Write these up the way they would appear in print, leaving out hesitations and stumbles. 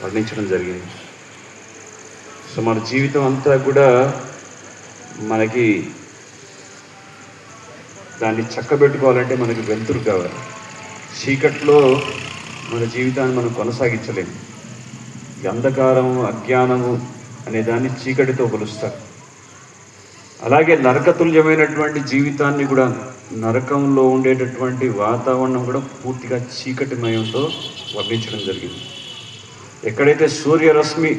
వర్ణించడం జరిగింది. సో మన జీవితం అంతా కూడా మనకి దాన్ని చక్కబెట్టుకోవాలంటే మనకి వెలుతురు కావాలి. చీకట్లో మన జీవితాన్ని మనం కొనసాగించలేము. అంధకారము, అజ్ఞానము అనే దాన్ని చీకటితో కొలుస్తారు. అలాగే నరకతుల్యమైనటువంటి జీవితాన్ని కూడా, నరకంలో ఉండేటటువంటి వాతావరణం కూడా పూర్తిగా చీకటిమయంతో వర్ణించడం జరిగింది. ఎక్కడైతే సూర్యరశ్మి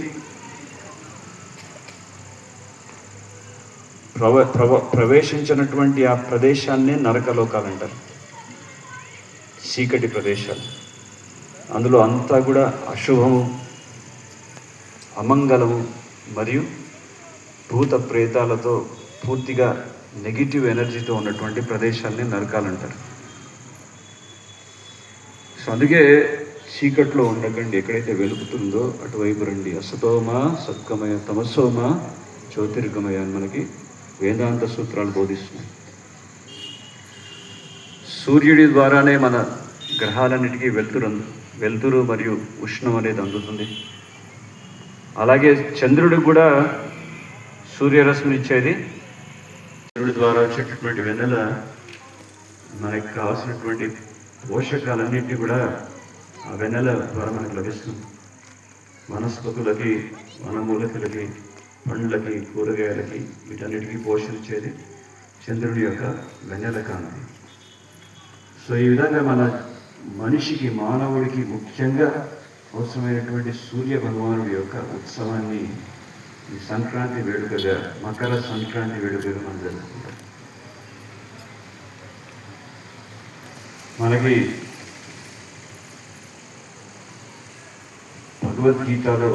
ప్రవేశించినటువంటి ఆ ప్రదేశాన్నే నరకలోకాలు అంటారు, చీకటి ప్రదేశాలు. అందులో అంతా కూడా అశుభము, అమంగళము మరియు భూత ప్రేతాలతో పూర్తిగా నెగిటివ్ ఎనర్జీతో ఉన్నటువంటి ప్రదేశాన్ని నరకాలు అంటారు. సో అందుకే చీకట్లో ఉండకండి, ఎక్కడైతే వెలుగుతుందో అటువైపు రండి. అసతోమ సద్గమయ, తమసోమ జ్యోతిర్గమయ అని మనకి వేదాంత సూత్రాలు బోధిస్తున్నాయి. సూర్యుడి ద్వారానే మన గ్రహాలన్నిటికీ వెలుతురు మరియు ఉష్ణం అనేది అందుతుంది. అలాగే చంద్రుడికి కూడా సూర్యరశ్మినిచ్చేది చంద్రుడి ద్వారా వచ్చేటటువంటి వెన్నెల మనకి కావాల్సినటువంటి పోషకాలన్నింటినీ కూడా ఆ వెన్నెల ద్వారా మనకు లభిస్తుంది. వనస్పతులకి, వనమూలికలకి, పండ్లకి, కూరగాయలకి, వీటన్నిటికీ పోషించేది చంద్రుడి యొక్క వెన్నెల కాంతి. సో ఈ విధంగా మన మనిషికి, మానవుడికి ముఖ్యంగా అవసరమైనటువంటి సూర్య భగవానుడి యొక్క ఉత్సవాన్ని ఈ సంక్రాంతి వేడుకగా, మకర సంక్రాంతి వేడుకగా మనం జరుపుకుంటాం. మనకి భగవద్గీతలో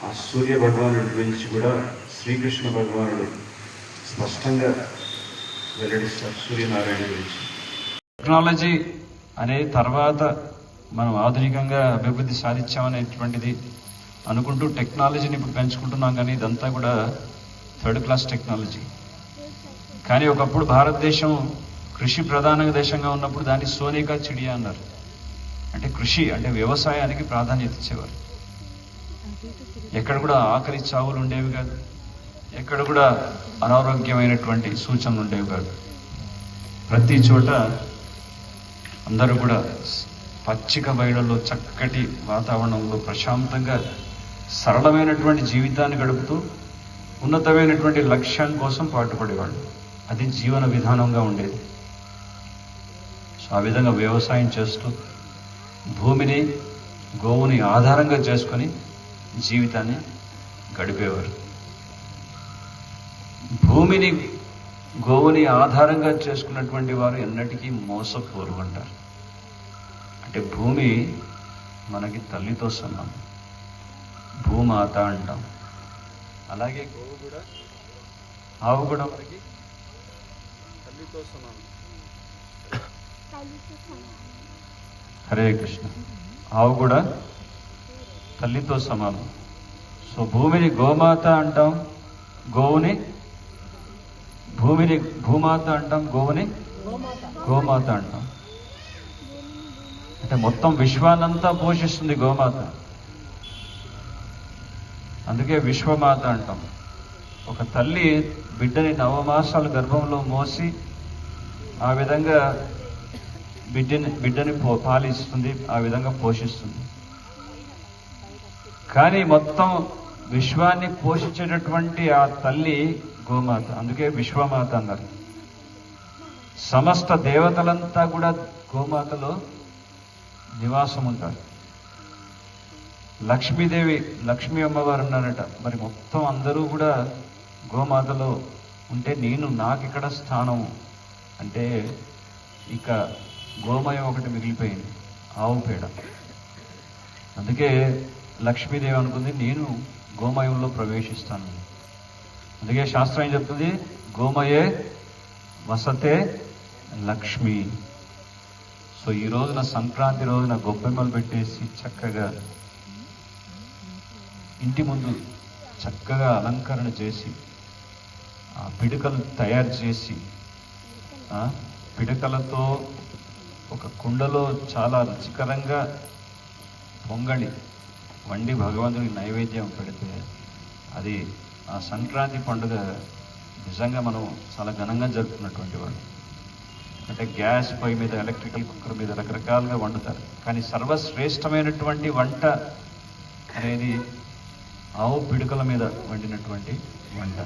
ఆ సూర్య భగవానుడి గురించి కూడా శ్రీకృష్ణ భగవానుడు స్పష్టంగా వెల్లడిస్తారు సూర్యనారాయణ గురించి. టెక్నాలజీ అనే తర్వాత మనం ఆధునికంగా అభివృద్ధి సాధించామనేటువంటిది అనుకుంటూ టెక్నాలజీని ఇప్పుడు పెంచుకుంటున్నాం, కానీ ఇదంతా కూడా థర్డ్ క్లాస్ టెక్నాలజీ. కానీ ఒకప్పుడు భారతదేశం కృషి ప్రధాన దేశంగా ఉన్నప్పుడు దాన్ని సోనికా చిడియా అన్నారు. అంటే కృషి అంటే వ్యవసాయానికి ప్రాధాన్యత ఇచ్చేవారు. ఎక్కడ కూడా ఆకలి చావులు ఉండేవి కాదు, ఎక్కడ కూడా అనారోగ్యమైనటువంటి సూచనలు ఉండేవి కాదు. ప్రతి చోట అందరూ కూడా పచ్చిక బయళ్ళలో, చక్కటి వాతావరణంలో ప్రశాంతంగా సరళమైనటువంటి జీవితాన్ని గడుపుతూ ఉన్నతమైనటువంటి లక్ష్యం కోసం పాటుపడేవాళ్ళు. అది జీవన విధానంగా ఉండేది. సో ఆ విధంగా వ్యవసాయం చేస్తూ భూమిని, గోవుని ఆధారంగా చేసుకొని జీవితాన్ని గడిపేవారు. భూమిని, గోవుని ఆధారంగా చేసుకున్నటువంటి వారు ఎన్నటికీ మోసపోరు అంటారు. అంటే భూమి మనకి తల్లితో సమానం, భూమాత అంటాం. అలాగే గోవు కూడా, ఆవు కూడా మనకి తల్లితో సమానం. హరే కృష్ణ. ఆవు కూడా తల్లితో సమానం. సో భూమిని గోమాత అంటాం, గోవుని భూమాత అంటాం, గోవుని గోమాత అంటాం. అంటే మొత్తం విశ్వాన్నంతా పోషిస్తుంది గోమాత. అందుకే విశ్వమాత అంటాం. ఒక తల్లి బిడ్డని 9 మాసాలు గర్భంలో మోసి ఆ విధంగా బిడ్డని పాలిస్తుంది, ఆ విధంగా పోషిస్తుంది. కానీ మొత్తం విశ్వాన్ని పోషించేటటువంటి ఆ తల్లి గోమాత. అందుకే విశ్వమాత అన్నారు. సమస్త దేవతలంతా కూడా గోమాతలో నివాసం ఉంటారు. లక్ష్మీదేవి, లక్ష్మీ అమ్మవారు ఉన్నారట. మరి మొత్తం అందరూ కూడా గోమాతలో ఉంటే నాకు ఇక్కడ స్థానం అంటే ఇక గోమయం ఒకటి మిగిలిపోయింది, ఆవు పేడ. అందుకే లక్ష్మీదేవి అనుకుంది, నేను గోమయంలో ప్రవేశిస్తాను. అందుకే శాస్త్రం ఏం చెప్తుంది, గోమయే వసతే లక్ష్మి. సో ఈ రోజున, సంక్రాంతి రోజున గొబ్బెమ్మలు పెట్టేసి చక్కగా ఇంటి ముందు చక్కగా అలంకరణ చేసి, ఆ పిడకలు తయారు చేసి, పిడకలతో ఒక కుండలో చాలా రుచికరంగా పొంగళి వండి భగవంతుడికి నైవేద్యం పెడితే అది ఆ సంక్రాంతి పండుగ నిజంగా మనం చాలా ఘనంగా జరుపుకున్నటువంటి వాళ్ళు. అంటే గ్యాస్ పొయ్యి మీద, ఎలక్ట్రికల్ కుక్కర్ మీద రకరకాలుగా వండుతారు. కానీ సర్వశ్రేష్టమైనటువంటి వంట అనేది ఆవు పిడుకల మీద వండినటువంటి వంట.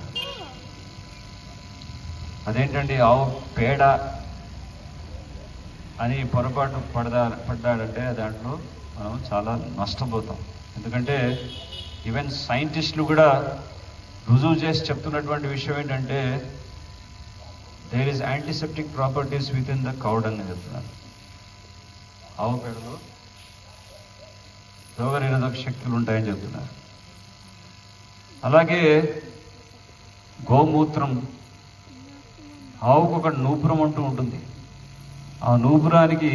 అదేంటండి ఆవు పేడ అని పొరపాటు పడ్డాడంటే దాంట్లో మనం చాలా నష్టపోతాం. ఎందుకంటే ఈవెన్ సైంటిస్టులు కూడా రుజువు చేసి చెప్తున్నటువంటి విషయం ఏంటంటే there is antiseptic properties within the కౌడ్ అని చెప్తున్నారు. ఆవు పేడలో రోగ నిరోధక శక్తులు ఉంటాయని చెప్తున్నారు. అలాగే గోమూత్రం, ఆవుకు ఒక నూపురం అంటూ ఉంటుంది. ఆ నూపురానికి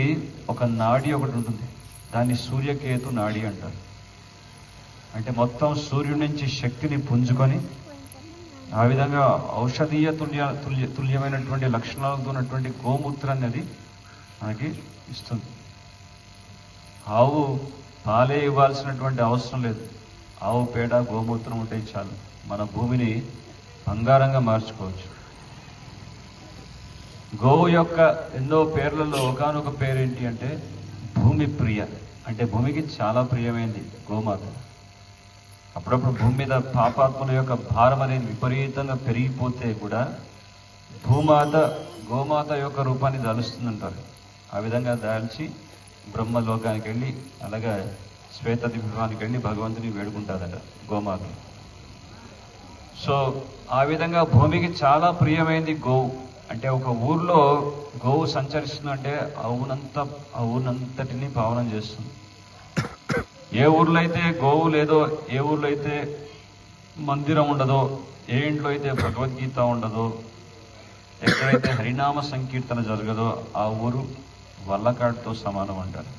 ఒక నాడి ఒకటి ఉంటుంది. దాన్ని సూర్యకేతు నాడి అంటారు. అంటే మొత్తం సూర్యుడి నుంచి శక్తిని పుంజుకొని ఆ విధంగా ఔషధీయ తుల్యమైనటువంటి లక్షణాలతో ఉన్నటువంటి గోమూత్రాన్ని అది మనకి ఇస్తుంది. ఆవు పాలే ఇవ్వాల్సినటువంటి అవసరం లేదు. ఆవు పేడ, గోమూత్రం ఉంటే చాలు మన భూమిని బంగారంగా మార్చుకోవచ్చు. గోవు యొక్క ఎన్నో పేర్లలో ఒకానొక పేరేంటి అంటే భూమి ప్రియ. అంటే భూమికి చాలా ప్రియమైంది గోమాత. అప్పుడప్పుడు భూమి మీద పాపాత్ముల యొక్క భారం అనేది విపరీతంగా పెరిగిపోతే కూడా గోమాత యొక్క రూపాన్ని దాలుస్తుందంటారు. ఆ విధంగా దాల్చి బ్రహ్మలోకానికి వెళ్ళి అలాగే శ్వేతద్వీపానికి వెళ్ళి భగవంతుని వేడుకుంటాదట గోమాత. సో ఆ విధంగా భూమికి చాలా ప్రియమైంది గోవు. అంటే ఒక ఊర్లో గోవు సంచరిస్తుందంటే ఆ ఊరినంతటిని పావనం చేస్తుంది. ఏ ఊర్లో అయితే గోవు లేదో, ఏ ఊర్లో అయితే మందిరం ఉండదో, ఏ ఇంట్లో అయితే భగవద్గీత ఉండదో, ఎక్కడైతే హరినామ సంకీర్తన జరగదో ఆ ఊరు వల్లకాడుతో సమానం అంటారు.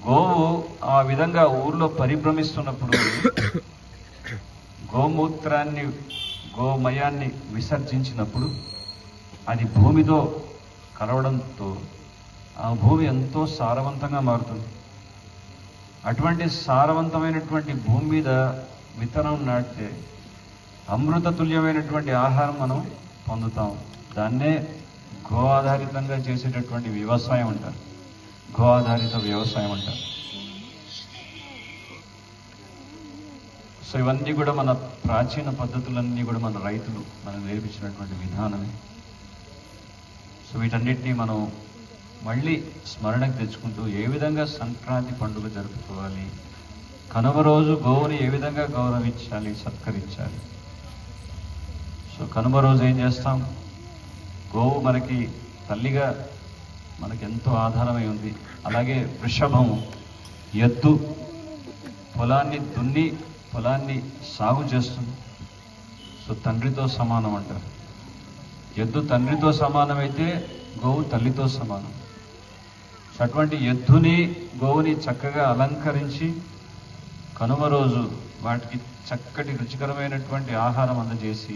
గోవు ఆ విధంగా ఊర్లో పరిభ్రమిస్తున్నప్పుడు గోమూత్రాన్ని, గోమయాన్ని విసర్జించినప్పుడు అది భూమితో కలవడంతో ఆ భూమి ఎంతో సారవంతంగా మారుతుంది. అటువంటి సారవంతమైనటువంటి భూమి మీద విత్తనం నాటితే అమృత తుల్యమైనటువంటి ఆహారం మనం పొందుతాం. దాన్నే గో ఆధారితంగా చేసేటటువంటి వ్యవసాయం అంటారు. గో ఆధారిత వ్యవసాయం అంటారు. సో ఇవన్నీ కూడా మన ప్రాచీన పద్ధతులన్నీ కూడా మన రైతులు మనకు నేర్పించినటువంటి విధానమే. సో వీటన్నిటినీ మనం మళ్ళీ స్మరణకు తెచ్చుకుంటూ ఏ విధంగా సంక్రాంతి పండుగ జరుపుకోవాలి, కనుమ రోజు గోవుని ఏ విధంగా గౌరవించాలి, సత్కరించాలి. సో కనుమ రోజు ఏం చేస్తాం? గోవు మనకి తల్లిగా మనకి ఎంతో ఆధారమై ఉంది. అలాగే వృషభము, ఎద్దు పొలాన్ని దున్ని పొలాన్ని సాగు చేస్తుంది. సో తండ్రితో సమానం అంటారు. ఎద్దు తండ్రితో సమానమైతే గోవు తల్లితో సమానం. సో అటువంటి ఎద్దుని, గోవుని చక్కగా అలంకరించి కనుమ రోజు వాటికి చక్కటి రుచికరమైనటువంటి ఆహారం అందజేసి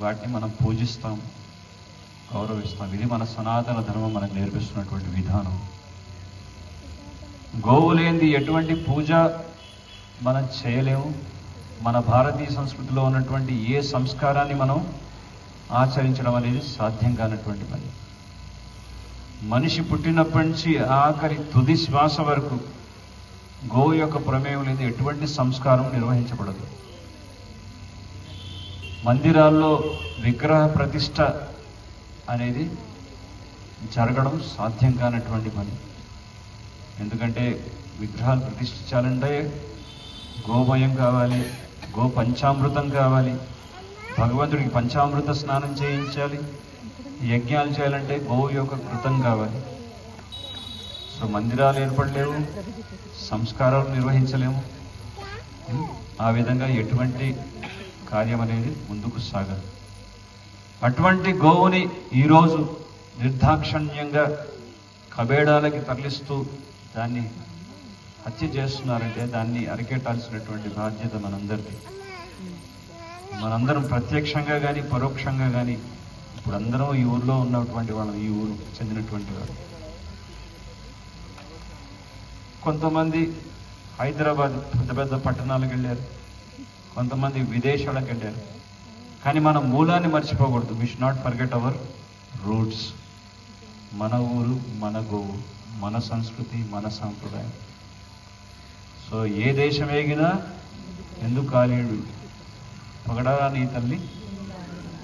వాటిని మనం పూజిస్తాం, గౌరవిస్తాం. ఇది మన సనాతన ధర్మం మనకు నేర్పిస్తున్నటువంటి విధానం. గోవు లేనిది ఎటువంటి పూజ మనం చేయలేము. మన భారతీయ సంస్కృతిలో ఉన్నటువంటి ఏ సంస్కారాన్ని మనం ఆచరించడం అనేది సాధ్యం కానటువంటి పని. మనిషి పుట్టినప్పటి నుంచి ఆఖరి తుది శ్వాస వరకు గోవు యొక్క ప్రమేయం లేదు ఎటువంటి సంస్కారం నిర్వహించబడదు. మందిరాల్లో విగ్రహ ప్రతిష్ట అనేది జరగడం సాధ్యం కానటువంటి పని. ఎందుకంటే విగ్రహాలు ప్రతిష్ఠించాలంటే గోమయం కావాలి, గో పంచామృతం కావాలి, భగవంతుడికి పంచామృత స్నానం చేయించాలి, యజ్ఞాలు చేయాలంటే గోవు యొక్క కృతం కావాలి. సో మందిరాలు ఏర్పడలేవు, సంస్కారాలు నిర్వహించలేము. ఆ విధంగా ఎటువంటి కార్యం అనేది ముందుకు సాగదు. అటువంటి గోవుని ఈరోజు నిర్దాక్షణ్యంగా కబేడాలకి తరలిస్తూ దాన్ని హత్య చేస్తున్నారంటే దాన్ని అరికెట్టాల్సినటువంటి బాధ్యత మనందరిది. మనందరం ప్రత్యక్షంగా కానీ పరోక్షంగా కానీ ఇప్పుడు అందరం ఈ ఊర్లో ఉన్నటువంటి వాళ్ళం, ఈ ఊరు చెందినటువంటి వారు. కొంతమంది హైదరాబాద్ పెద్ద పెద్ద పట్టణాలకు వెళ్ళారు, కొంతమంది విదేశాలకు వెళ్ళారు. కానీ మన మూలాన్ని మర్చిపోకూడదు. We should not forget our roots. మన ఊరు, మన గోవు, మన సంస్కృతి, మన సాంప్రదాయం. సో ఏ దేశం వేగినా ఎందుకు కాలేడు పొగడా నీ తల్లి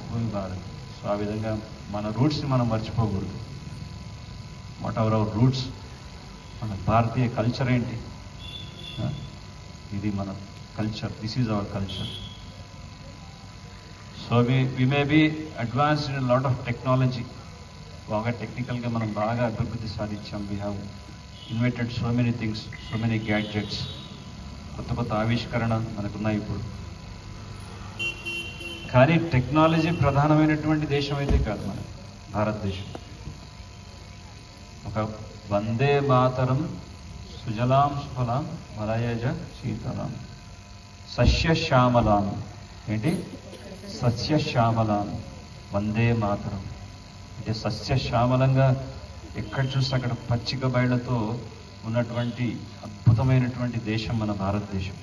భూమి భారత్. సో ఆ విధంగా మన రూట్స్ని మనం మర్చిపోకూడదు. వాట్ ఎవర్ అవర్ రూట్స్, మన భారతీయ కల్చర్ ఏంటి, ఇది మన culture. This is our culture. So we may be advanced in lot of technology. బాగా టెక్నికల్గా మనం బాగా అభివృద్ధి సాధించాం. We have invented so many things, so many gadgets. కొత్త కొత్త ఆవిష్కరణ మనకున్నాయి ఇప్పుడు. కానీ టెక్నాలజీ ప్రధానమైనటువంటి దేశం అయితే కాదు మన భారతదేశం. ఒక వందే మాతరం, సుజలాం సుఫలాం మలయజ శీతలాం సస్యశ్యామలాం. ఏంటి? సస్యశ్యామలాం వందే మాతరం అంటే సస్యశ్యామలంగా ఎక్కడ చూస్తే అక్కడ పచ్చిక బయళ్లతో ఉన్నటువంటి అద్భుతమైనటువంటి దేశం మన భారతదేశం.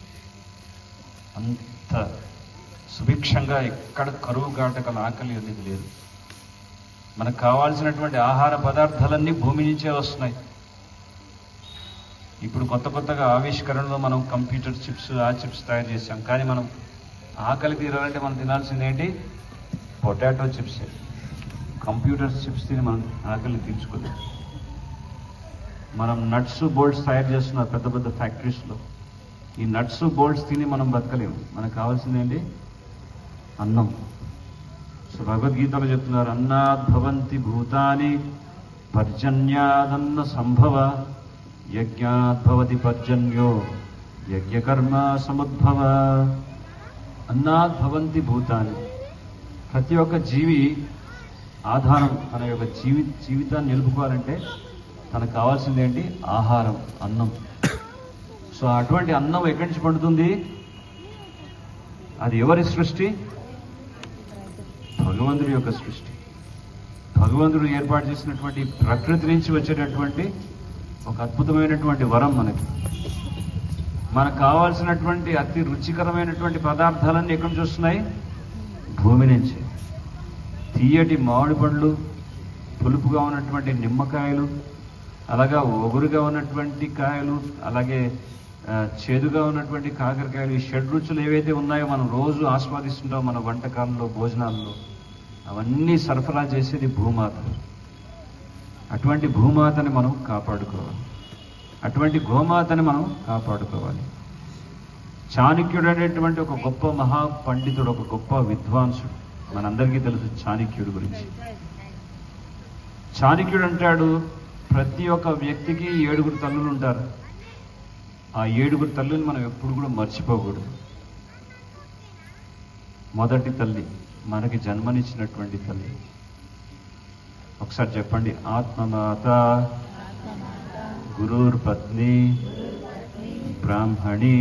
అంత సుభిక్షంగా ఎక్కడ కరువు గాటకల ఆకలి అనేది లేదు. మనకు కావాల్సినటువంటి ఆహార పదార్థాలన్నీ భూమి నుంచే వస్తున్నాయి. ఇప్పుడు కొత్త కొత్తగా ఆవిష్కరణలో మనం కంప్యూటర్ చిప్స్, ఆ చిప్స్ తయారు చేసాం. కానీ మనం ఆకలి తీరాలంటే మనం తినాల్సింది ఏంటి? Potato chips. కంప్యూటర్ చిప్స్ తిని మనం ఆకలి తీర్చుకోలేదు. మనం నట్స్, బోల్ట్స్ తయారు చేస్తున్నారు పెద్ద పెద్ద ఫ్యాక్టరీస్లో. ఈ నట్స్, బోల్ట్స్ తిని మనం బతకలేము. మనకు కావాల్సింది ఏంటి? అన్నం. సో భగవద్గీతలో చెప్తున్నారు, అన్నాద్ భవంతి భూతాని పర్జన్యాదన్న సంభవ యజ్ఞాద్ భవతి పర్జన్యో యజ్ఞకర్మ సముద్భవ. అన్నాద్ భవంతి భూతాని. ప్రతి ఒక్క జీవి ఆధారం, తన యొక్క జీవితాన్ని నిలుపుకోవాలంటే తనకు కావాల్సింది ఏంటి? ఆహారం, అన్నం. సో అటువంటి అన్నం ఎక్కడి నుంచి పండుతుంది? అది ఎవరి సృష్టి? భగవంతుడి యొక్క సృష్టి. భగవంతుడు ఏర్పాటు చేసినటువంటి ప్రకృతి నుంచి వచ్చేటటువంటి ఒక అద్భుతమైనటువంటి వరం మనకి. మనకు కావాల్సినటువంటి అతి రుచికరమైనటువంటి పదార్థాలన్నీ ఎక్కడి నుంచి వస్తున్నాయి? భూమి నుంచి. తీయటి మామిడి పండ్లు, పులుపుగా ఉన్నటువంటి నిమ్మకాయలు, అలాగా ఒగురుగా ఉన్నటువంటి కాయలు, అలాగే చేదుగా ఉన్నటువంటి కాకరకాయలు, ఈ షడ్రుచులు ఏవైతే ఉన్నాయో మనం రోజు ఆస్వాదిస్తుంటాం మన వంటకాలలో, భోజనాల్లో, అవన్నీ సరఫరా చేసేది భూమాత. అటువంటి భూమాతని మనం కాపాడుకోవాలి. అటువంటి గోమాతని మనం కాపాడుకోవాలి. చాణక్యుడు అనేటువంటి ఒక గొప్ప మహాపండితుడు, ఒక గొప్ప విద్వాంసుడు. మనందరికీ తెలుసు చాణక్యుడి గురించి. చాణక్యుడు అంటాడు, ప్రతి ఒక్క వ్యక్తికి 7 తల్లులు ఉంటారు. ఆ 7 తల్లుని మనం ఎప్పుడు కూడా మర్చిపోకూడదు. మొదటి తల్లి, మనకి జన్మనిచ్చినటువంటి తల్లి. ఒకసారి చెప్పండి, ఆత్మమాత, గురుర్ పత్ని, బ్రాహ్మణి,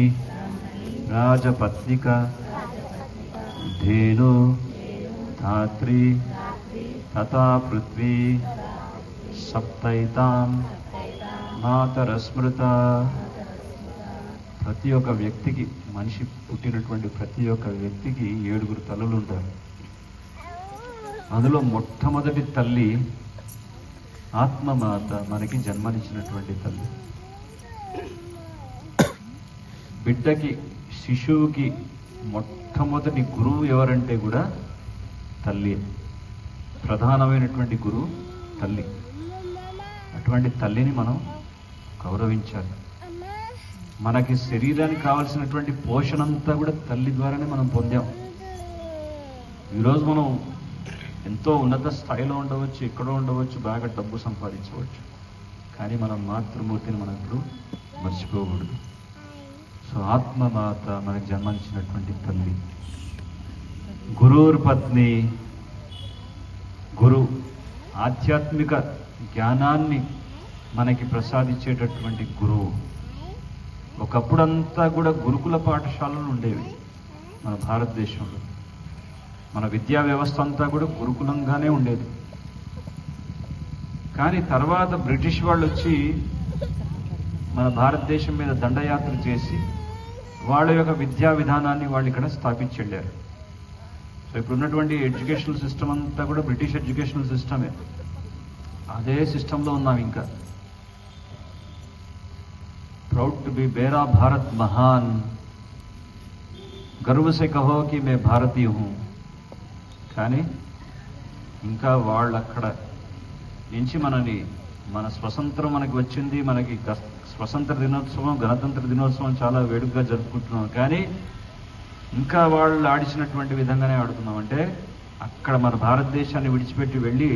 రాజపత్నిక, ధేను, ధాత్రి, తథా పృథ్వీ, సప్తైతాం మాతరస్మృత. ప్రతి ఒక్క వ్యక్తికి, మనిషి పుట్టినటువంటి ప్రతి ఒక్క వ్యక్తికి 7 తల్లులు ఉంటారు. అందులో మొట్టమొదటి తల్లి ఆత్మమాత, మనకి జన్మనిచ్చినటువంటి తల్లి. బిడ్డకి, శిశువుకి మొట్టమొదటి గురువు ఎవరంటే కూడా తల్లి. ప్రధానమైనటువంటి గురువు తల్లి. అటువంటి తల్లిని మనం గౌరవించాలి. మనకి శరీరానికి కావాల్సినటువంటి పోషణ అంతా కూడా తల్లి ద్వారానే మనం పొందాం. ఈరోజు మనం ఎంతో ఉన్నత స్థాయిలో ఉండవచ్చు, ఎక్కడో ఉండవచ్చు, బాగా డబ్బు సంపాదించవచ్చు. కానీ మనం మాతృమూర్తిని మనం ఇప్పుడు మర్చిపోకూడదు. సో ఆత్మమాత, మనకు జన్మనిచ్చినటువంటి తల్లి. గురుర్ పత్ని, గురు ఆధ్యాత్మిక జ్ఞానాన్ని మనకి ప్రసాదించేటటువంటి గురువు. ఒకప్పుడంతా కూడా గురుకుల పాఠశాలలు ఉండేవి మన భారతదేశంలో. మన విద్యా వ్యవస్థ అంతా కూడా గురుకులంగానే ఉండేది. కానీ తర్వాత బ్రిటిష్ వాళ్ళు వచ్చి మన భారతదేశం మీద దండయాత్ర చేసి వాళ్ళ యొక్క విద్యా విధానాన్ని వాళ్ళు ఇక్కడ స్థాపించి వెళ్ళారు. సో ఇప్పుడు ఉన్నటువంటి ఎడ్యుకేషనల్ సిస్టమ్ అంతా కూడా బ్రిటిష్ ఎడ్యుకేషనల్ సిస్టమే. అదే సిస్టంలో ఉన్నాం ఇంకా. ప్రౌడ్ టు బి మేరా భారత్ మహాన్, గర్వ సే కహో కి మే భారతీయ హూ. కానీ ఇంకా వాళ్ళు అక్కడ నుంచి మన స్వతంత్రం మనకి వచ్చింది, మనకి స్వతంత్ర దినోత్సవం, గణతంత్ర దినోత్సవం చాలా వేడుకగా జరుపుకుంటున్నాం. కానీ ఇంకా వాళ్ళు ఆడిచినటువంటి విధంగానే ఆడుతున్నాం. అంటే అక్కడ మన భారతదేశాన్ని విడిచిపెట్టి వెళ్ళి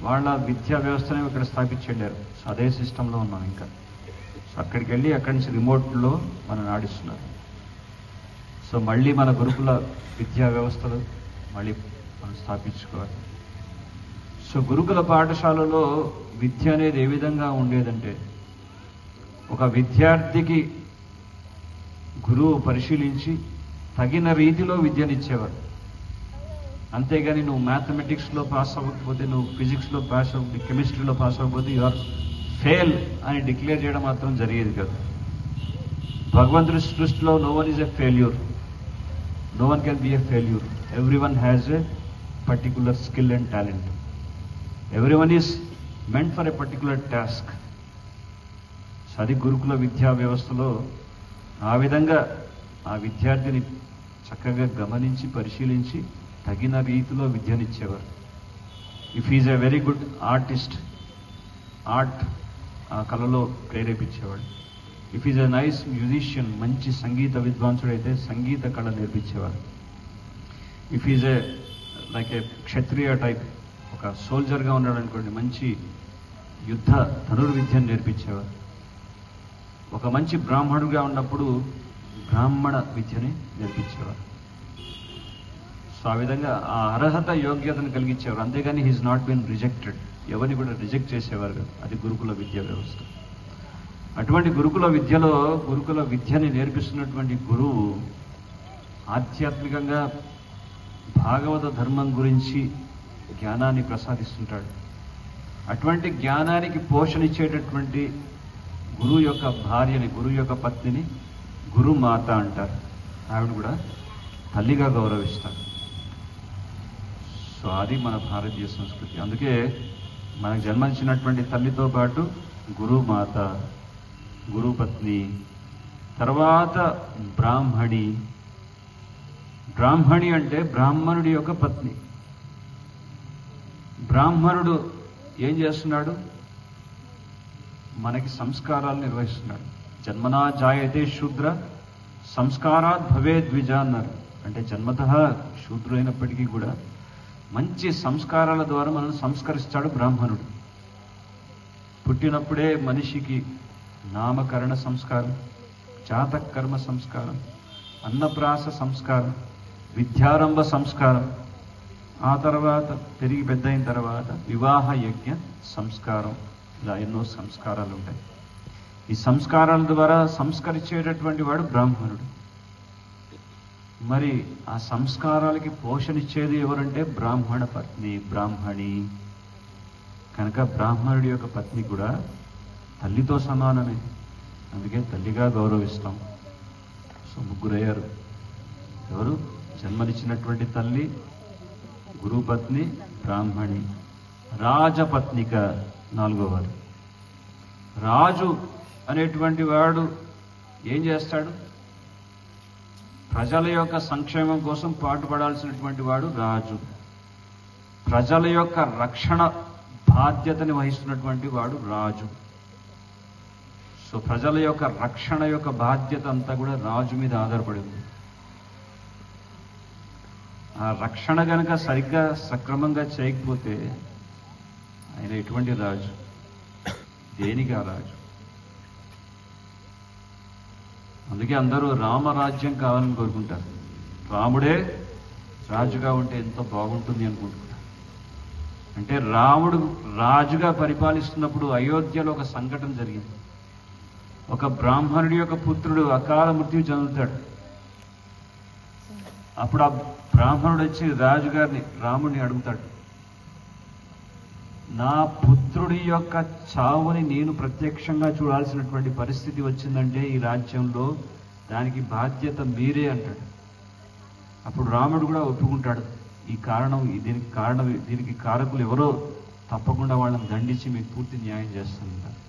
వాళ్ళ విద్యా వ్యవస్థనే ఇక్కడ స్థాపించి వెళ్ళారు. సో అదే సిస్టంలో ఉన్నాం ఇంకా. సో అక్కడికి వెళ్ళి అక్కడి నుంచి రిమోట్లో మనం ఆడిస్తున్నారు. సో మళ్ళీ మన గురుకుల విద్యా వ్యవస్థలు మళ్ళీ మనం స్థాపించుకోవాలి. సో గురుకుల పాఠశాలలో విద్య అనేది ఏ విధంగా ఉండేదంటే, ఒక విద్యార్థికి గురువు పరిశీలించి తగిన రీతిలో విద్యనిచ్చేవారు. అంతేగాని నువ్వు మ్యాథమెటిక్స్లో పాస్ అవ్వకపోతే, నువ్వు ఫిజిక్స్లో పాస్ అవ్వకపోతే, కెమిస్ట్రీలో పాస్ అవ్వకపోతే యు ఆర్ ఫెయిల్ అని డిక్లేర్ చేయడం మాత్రం జరిగేది కాదు. భగవంతుడి సృష్టిలో no one is a failure, no one can be a failure. Everyone has a particular skill and talent. Everyone is meant for a particular task. So అది గురుకుల విద్యా వ్యవస్థలో ఆ విధంగా ఆ విద్యార్థిని చక్కగా గమనించి పరిశీలించి తగిన రీతిలో విద్యనిచ్చేవారు. If is a very good artist, art ఆ కళలో ప్రేరేపించేవాడు. If is a nice musician, మంచి సంగీత విద్వాంసుడైతే సంగీత కళ నేర్పించేవారు. If is a like a kshatriya type, ఒక సోల్జర్గా ఉన్నాడు అనుకోండి, మంచి యుద్ధ ధనుర్విద్యను నేర్పించేవారు. ఒక మంచి బ్రాహ్మణుడిగా ఉన్నప్పుడు బ్రాహ్మణ విద్యని నేర్పించేవారు. సో ఆ విధంగా ఆ అర్హత యోగ్యతను కలిగించేవారు. అంతేగాని హీఈస్ నాట్ బీన్ రిజెక్టెడ్, ఎవరిని కూడా రిజెక్ట్ చేసేవారు కాదు. అది గురుకుల విద్యా వ్యవస్థ. అటువంటి గురుకుల విద్యలో గురుకుల విద్యని నేర్పిస్తున్నటువంటి గురువు ఆధ్యాత్మికంగా భాగవత ధర్మం గురించి జ్ఞానాన్ని ప్రసాదిస్తుంటాడు. అటువంటి జ్ఞానానికి పోషణిచ్చేటటువంటి గురువు యొక్క భార్యని, గురువు యొక్క పత్నిని గురుమాత అంటారు. ఆవిడ కూడా తల్లిగా గౌరవిస్తారు. సో అది మన భారతీయ సంస్కృతి. అందుకే మనకు జన్మనిచ్చినటువంటి తల్లితో పాటు గురుమాత, గురుపత్ని, తర్వాత బ్రాహ్మణి. బ్రాహ్మణి అంటే బ్రాహ్మణుడి యొక్క పత్ని. బ్రాహ్మణుడు ఏం చేస్తున్నాడు? మనకి సంస్కారాలు నిర్వహిస్తున్నాడు. జన్మనా జాయతే శూద్ర సంస్కారాత్ భవే ద్విజ అన్నారు. అంటే జన్మతః శూద్రుడైనప్పటికీ కూడా మంచి సంస్కారాల ద్వారా మనల్ని సంస్కరిస్తాడు బ్రాహ్మణుడు. పుట్టినప్పుడే మనిషికి నామకరణ సంస్కారం, జాతకర్మ సంస్కారం, అన్నప్రాస సంస్కారం, విద్యారంభ సంస్కారం, ఆ తర్వాత పెరిగి పెద్ద అయిన తర్వాత వివాహ యజ్ఞ సంస్కారం, ఇలా ఎన్నో సంస్కారాలు ఉంటాయి. ఈ సంస్కారాల ద్వారా సంస్కరించేటటువంటి వాడు బ్రాహ్మణుడు. మరి ఆ సంస్కారాలకి పోషణిచ్చేది ఎవరంటే బ్రాహ్మణ పత్ని, బ్రాహ్మణి. కనుక బ్రాహ్మణుడి యొక్క పత్ని కూడా తల్లితో సమానమే. అందుకే తల్లిగా గౌరవిస్తాం. సో ముగ్గురయ్యారు. ఎవరు? జన్మనిచ్చినటువంటి తల్లి, గురుపత్ని, బ్రాహ్మణి. రాజపత్నిక నాలుగోవారు. రాజు అనేటువంటి వాడు ఏం చేస్తాడు? ప్రజల యొక్క సంక్షేమం కోసం పాటుపడాల్సినటువంటి వాడు రాజు. ప్రజల యొక్క రక్షణ బాధ్యతని వహిస్తున్నటువంటి వాడు రాజు. సో ప్రజల యొక్క రక్షణ యొక్క బాధ్యత అంతా కూడా రాజు మీద ఆధారపడి ఉంది. ఆ రక్షణ గనక సరిగ్గా సక్రమంగా చేయకపోతే ఆయన ఎటువంటి రాజు? దేనికి ఆ రాజు? అందుకే అందరూ రామరాజ్యం కావాలని కోరుకుంటారు. రాముడే రాజుగా ఉంటే ఎంతో బాగుంటుంది అనుకుంటున్నారు. అంటే రాముడు రాజుగా పరిపాలిస్తున్నప్పుడు అయోధ్యలో ఒక సంఘటన జరిగింది. ఒక బ్రాహ్మణుడి యొక్క పుత్రుడు అకాల మృత్యు చెందుతాడు. అప్పుడు ఆ బ్రాహ్మణుడు వచ్చి రాజుగారిని, రాముడిని అడుగుతాడు, నా పుత్రుడు పుత్రుడి యొక్క చావుని నేను ప్రత్యక్షంగా చూడాల్సినటువంటి పరిస్థితి వచ్చిందంటే ఈ రాజ్యంలో దానికి బాధ్యత మీరే అంటాడు. అప్పుడు రాముడు కూడా ఒప్పుకుంటాడు, దీనికి కారకులు ఎవరో తప్పకుండా వాళ్ళని దండించి మీకు పూర్తి న్యాయం చేస్తుంటారు.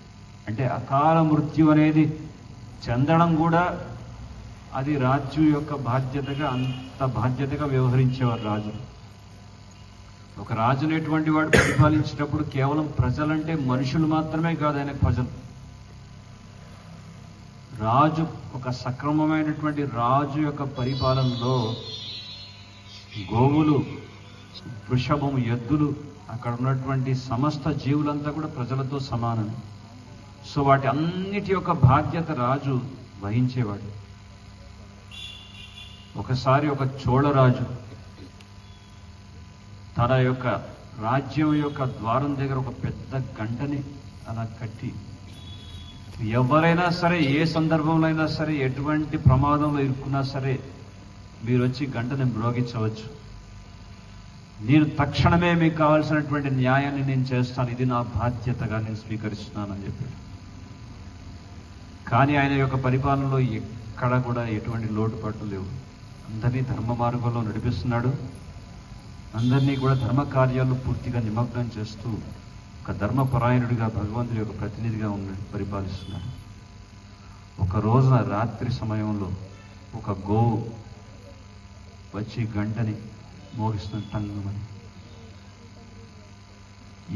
అంటే అకాల మృత్యు అనేది చెందడం కూడా అది రాజు యొక్క బాధ్యతగా, అంత బాధ్యతగా వ్యవహరించేవారు రాజు. ఒక రాజు అనేటువంటి వాడు పరిపాలించేటప్పుడు కేవలం ప్రజలంటే మనుషులు మాత్రమే కాదు, ఆయన ప్రజలు. రాజు ఒక సక్రమమైనటువంటి రాజు యొక్క పరిపాలనలో గోవులు, వృషభము, ఎద్దులు, అక్కడ ఉన్నటువంటి సమస్త జీవులంతా కూడా ప్రజలతో సమానం. సో వాటి అన్నిటి యొక్క బాధ్యత రాజు వహించేవాడు. ఒకసారి ఒక చోళరాజు తన యొక్క రాజ్యం యొక్క ద్వారం దగ్గర ఒక పెద్ద గంటని అలా కట్టి, ఎవరైనా సరే ఏ సందర్భంలో అయినా సరే ఎటువంటి ప్రమాదంలో ఇరుక్కున్నా సరే మీరు వచ్చి గంటని మ్రోగించవచ్చు, నేను తక్షణమే మీకు కావాల్సినటువంటి న్యాయాన్ని నేను చేస్తాను, ఇది నా బాధ్యతగా నేను స్వీకరిస్తున్నానని చెప్పాడు. కానీ ఆయన యొక్క పరిపాలనలో ఎక్కడ కూడా ఎటువంటి లోటుపాట్లు లేవు. అందరినీ ధర్మ మార్గంలో నడిపిస్తున్నాడు. అందరినీ కూడా ధర్మ కార్యాల్లో పూర్తిగా నిమగ్నం చేస్తూ ఒక ధర్మపరాయణుడిగా, భగవంతుడి యొక్క ప్రతినిధిగా పరిపాలిస్తున్నాడు. ఒక రోజున రాత్రి సమయంలో ఒక గోవు వచ్చి గంటని మోగిస్తుంది టంగుమని.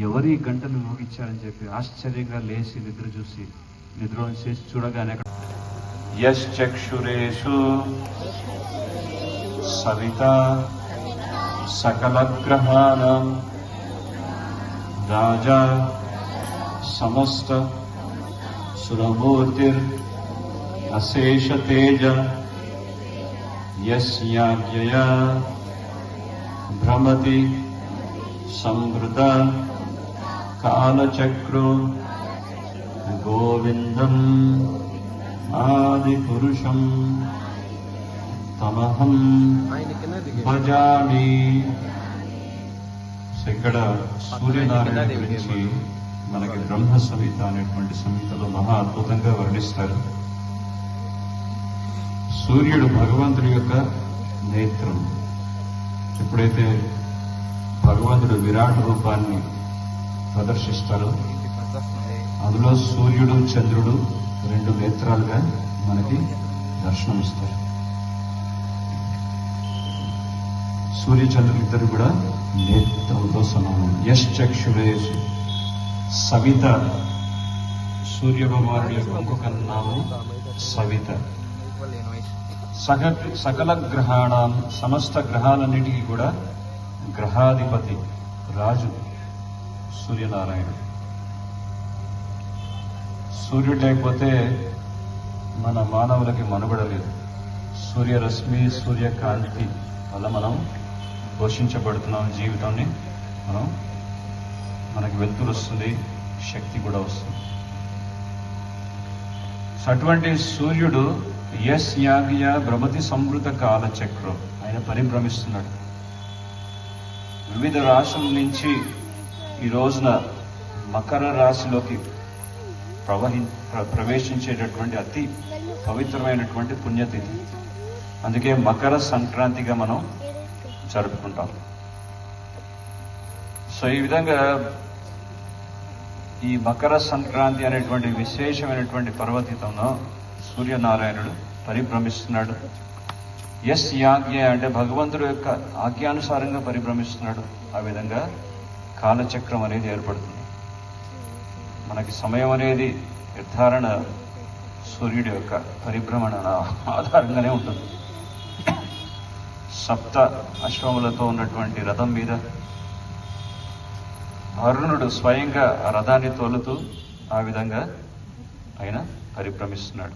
ఎవరి గంటను మోగించారని చెప్పి ఆశ్చర్యంగా లేచి నిద్ర చేసి చూడగానే యశ్చక్షురేషు సవిత సకలగ్రహాణం రాజా సమస్త సురమూర్తిర్ అశేష తేజ యస్యాజ్ఞయా భ్రమతి సంవృత కాలచక్రో గోవిందం ఆదిపురుషం తమహం భజామి. ఇక్కడ సూర్యనారాయణ గురించి మనకి బ్రహ్మ సంహిత అనేటువంటి సంహితలో మహా అద్భుతంగా వర్ణిస్తారు. సూర్యుడు భగవంతుడి యొక్క నేత్రం. ఎప్పుడైతే భగవంతుడు విరాట్ రూపాన్ని ప్రదర్శిస్తారో అందులో సూర్యుడు, చంద్రుడు రెండు నేత్రాలుగా మనకి దర్శనమిస్తారు. సూర్య చంద్రులు ఇద్దరు కూడా నేత్రంతో సమానం. యశ్చక్షురేషు సవిత, సూర్య భగవానుడి యొక్క ఇంకొక నామం సవిత. సకల గ్రహాణం, సమస్త గ్రహాలన్నిటికీ కూడా గ్రహాధిపతి రాజు సూర్యనారాయణుడు. సూర్యుడు లేకపోతే మన మానవులకి మనుగడ లేదు. సూర్యరశ్మి, సూర్యకాంతి వల్ల మనం పోషించబడుతున్నాం. జీవితాన్ని మనకి వెలుతురు వస్తుంది, శక్తి కూడా వస్తుంది. అటువంటి సూర్యుడు యస్యాజ్ఞ భ్రమతి సంవృత కాలచక్రం, ఆయన పరిభ్రమిస్తున్నాడు. వివిధ రాశుల నుంచి ఈ రోజున మకర రాశిలోకి ప్రవేశించేటటువంటి అతి పవిత్రమైనటువంటి పుణ్యతిథి. అందుకే మకర సంక్రాంతిగా మనం జరుపుకుంటాం. సో ఈ విధంగా ఈ మకర సంక్రాంతి అనేటువంటి విశేషమైనటువంటి పర్వదినంలో సూర్యనారాయణుడు పరిభ్రమిస్తున్నాడు. ఎస్ యాజ్ఞ అంటే భగవంతుడు యొక్క ఆజ్ఞానుసారంగా పరిభ్రమిస్తున్నాడు. ఆ విధంగా కాలచక్రం అనేది ఏర్పడుతుంది. మనకి సమయం అనేది నిర్ధారణ సూర్యుడి యొక్క పరిభ్రమణ ఆధారంగానే ఉంటుంది. సప్త అశ్వములతో ఉన్నటువంటి రథం మీద అరుణుడు స్వయంగా ఆ రథాన్ని తోలుతూ ఆ విధంగా ఆయన పరిభ్రమిస్తున్నాడు.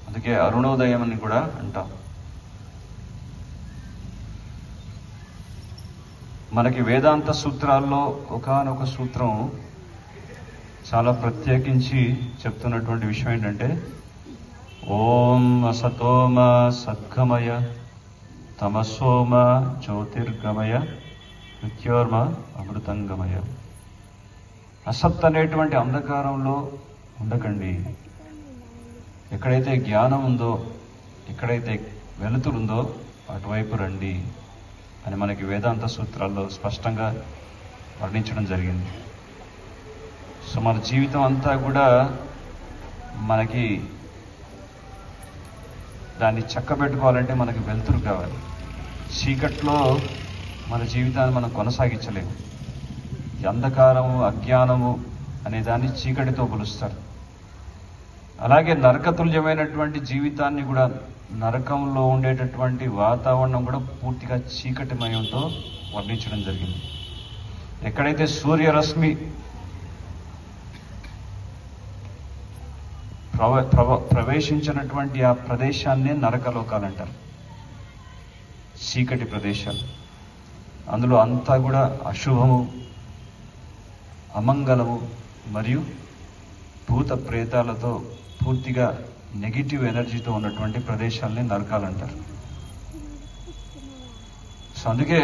అందుకే అరుణోదయం అని కూడా అంటాం. మనకి వేదాంత సూత్రాల్లో ఒకానొక సూత్రం చాలా ప్రత్యేకించి చెప్తున్నటువంటి విషయం ఏంటంటే, ఓం అసతోమ సద్గమయ తమసోమ జ్యోతిర్గమయ మృత్యోర్మ అమృతంగమయ. అసత్ అనేటువంటి అంధకారంలో ఉండకండి. ఎక్కడైతే జ్ఞానం ఉందో, ఎక్కడైతే వెలుతురుందో అటువైపు రండి అని మనకి వేదాంత సూత్రాల్లో స్పష్టంగా వర్ణించడం జరిగింది. సో మన జీవితం అంతా కూడా మనకి దాన్ని చక్కబెట్టుకోవాలంటే మనకి వెలుతురు కావాలి. చీకట్లో మన జీవితాన్ని మనం కొనసాగించలేము. ఈ అంధకారము, అజ్ఞానము అనే దాన్ని చీకటితో పోలుస్తారు. అలాగే నరకతుల్యమైనటువంటి జీవితాన్ని కూడా, నరకంలో ఉండేటటువంటి వాతావరణం కూడా పూర్తిగా చీకటిమయంతో వర్ణించడం జరిగింది. ఎక్కడైతే సూర్యరశ్మి ప్రవేశించినటువంటి ఆ ప్రదేశాన్నే నరకలోకాలంటారు, చీకటి ప్రదేశాలు. అందులో అంతా కూడా అశుభము, అమంగళము మరియు భూత ప్రేతాలతో పూర్తిగా నెగిటివ్ ఎనర్జీతో ఉన్నటువంటి ప్రదేశాలని నరకాలంటారు. సో అందుకే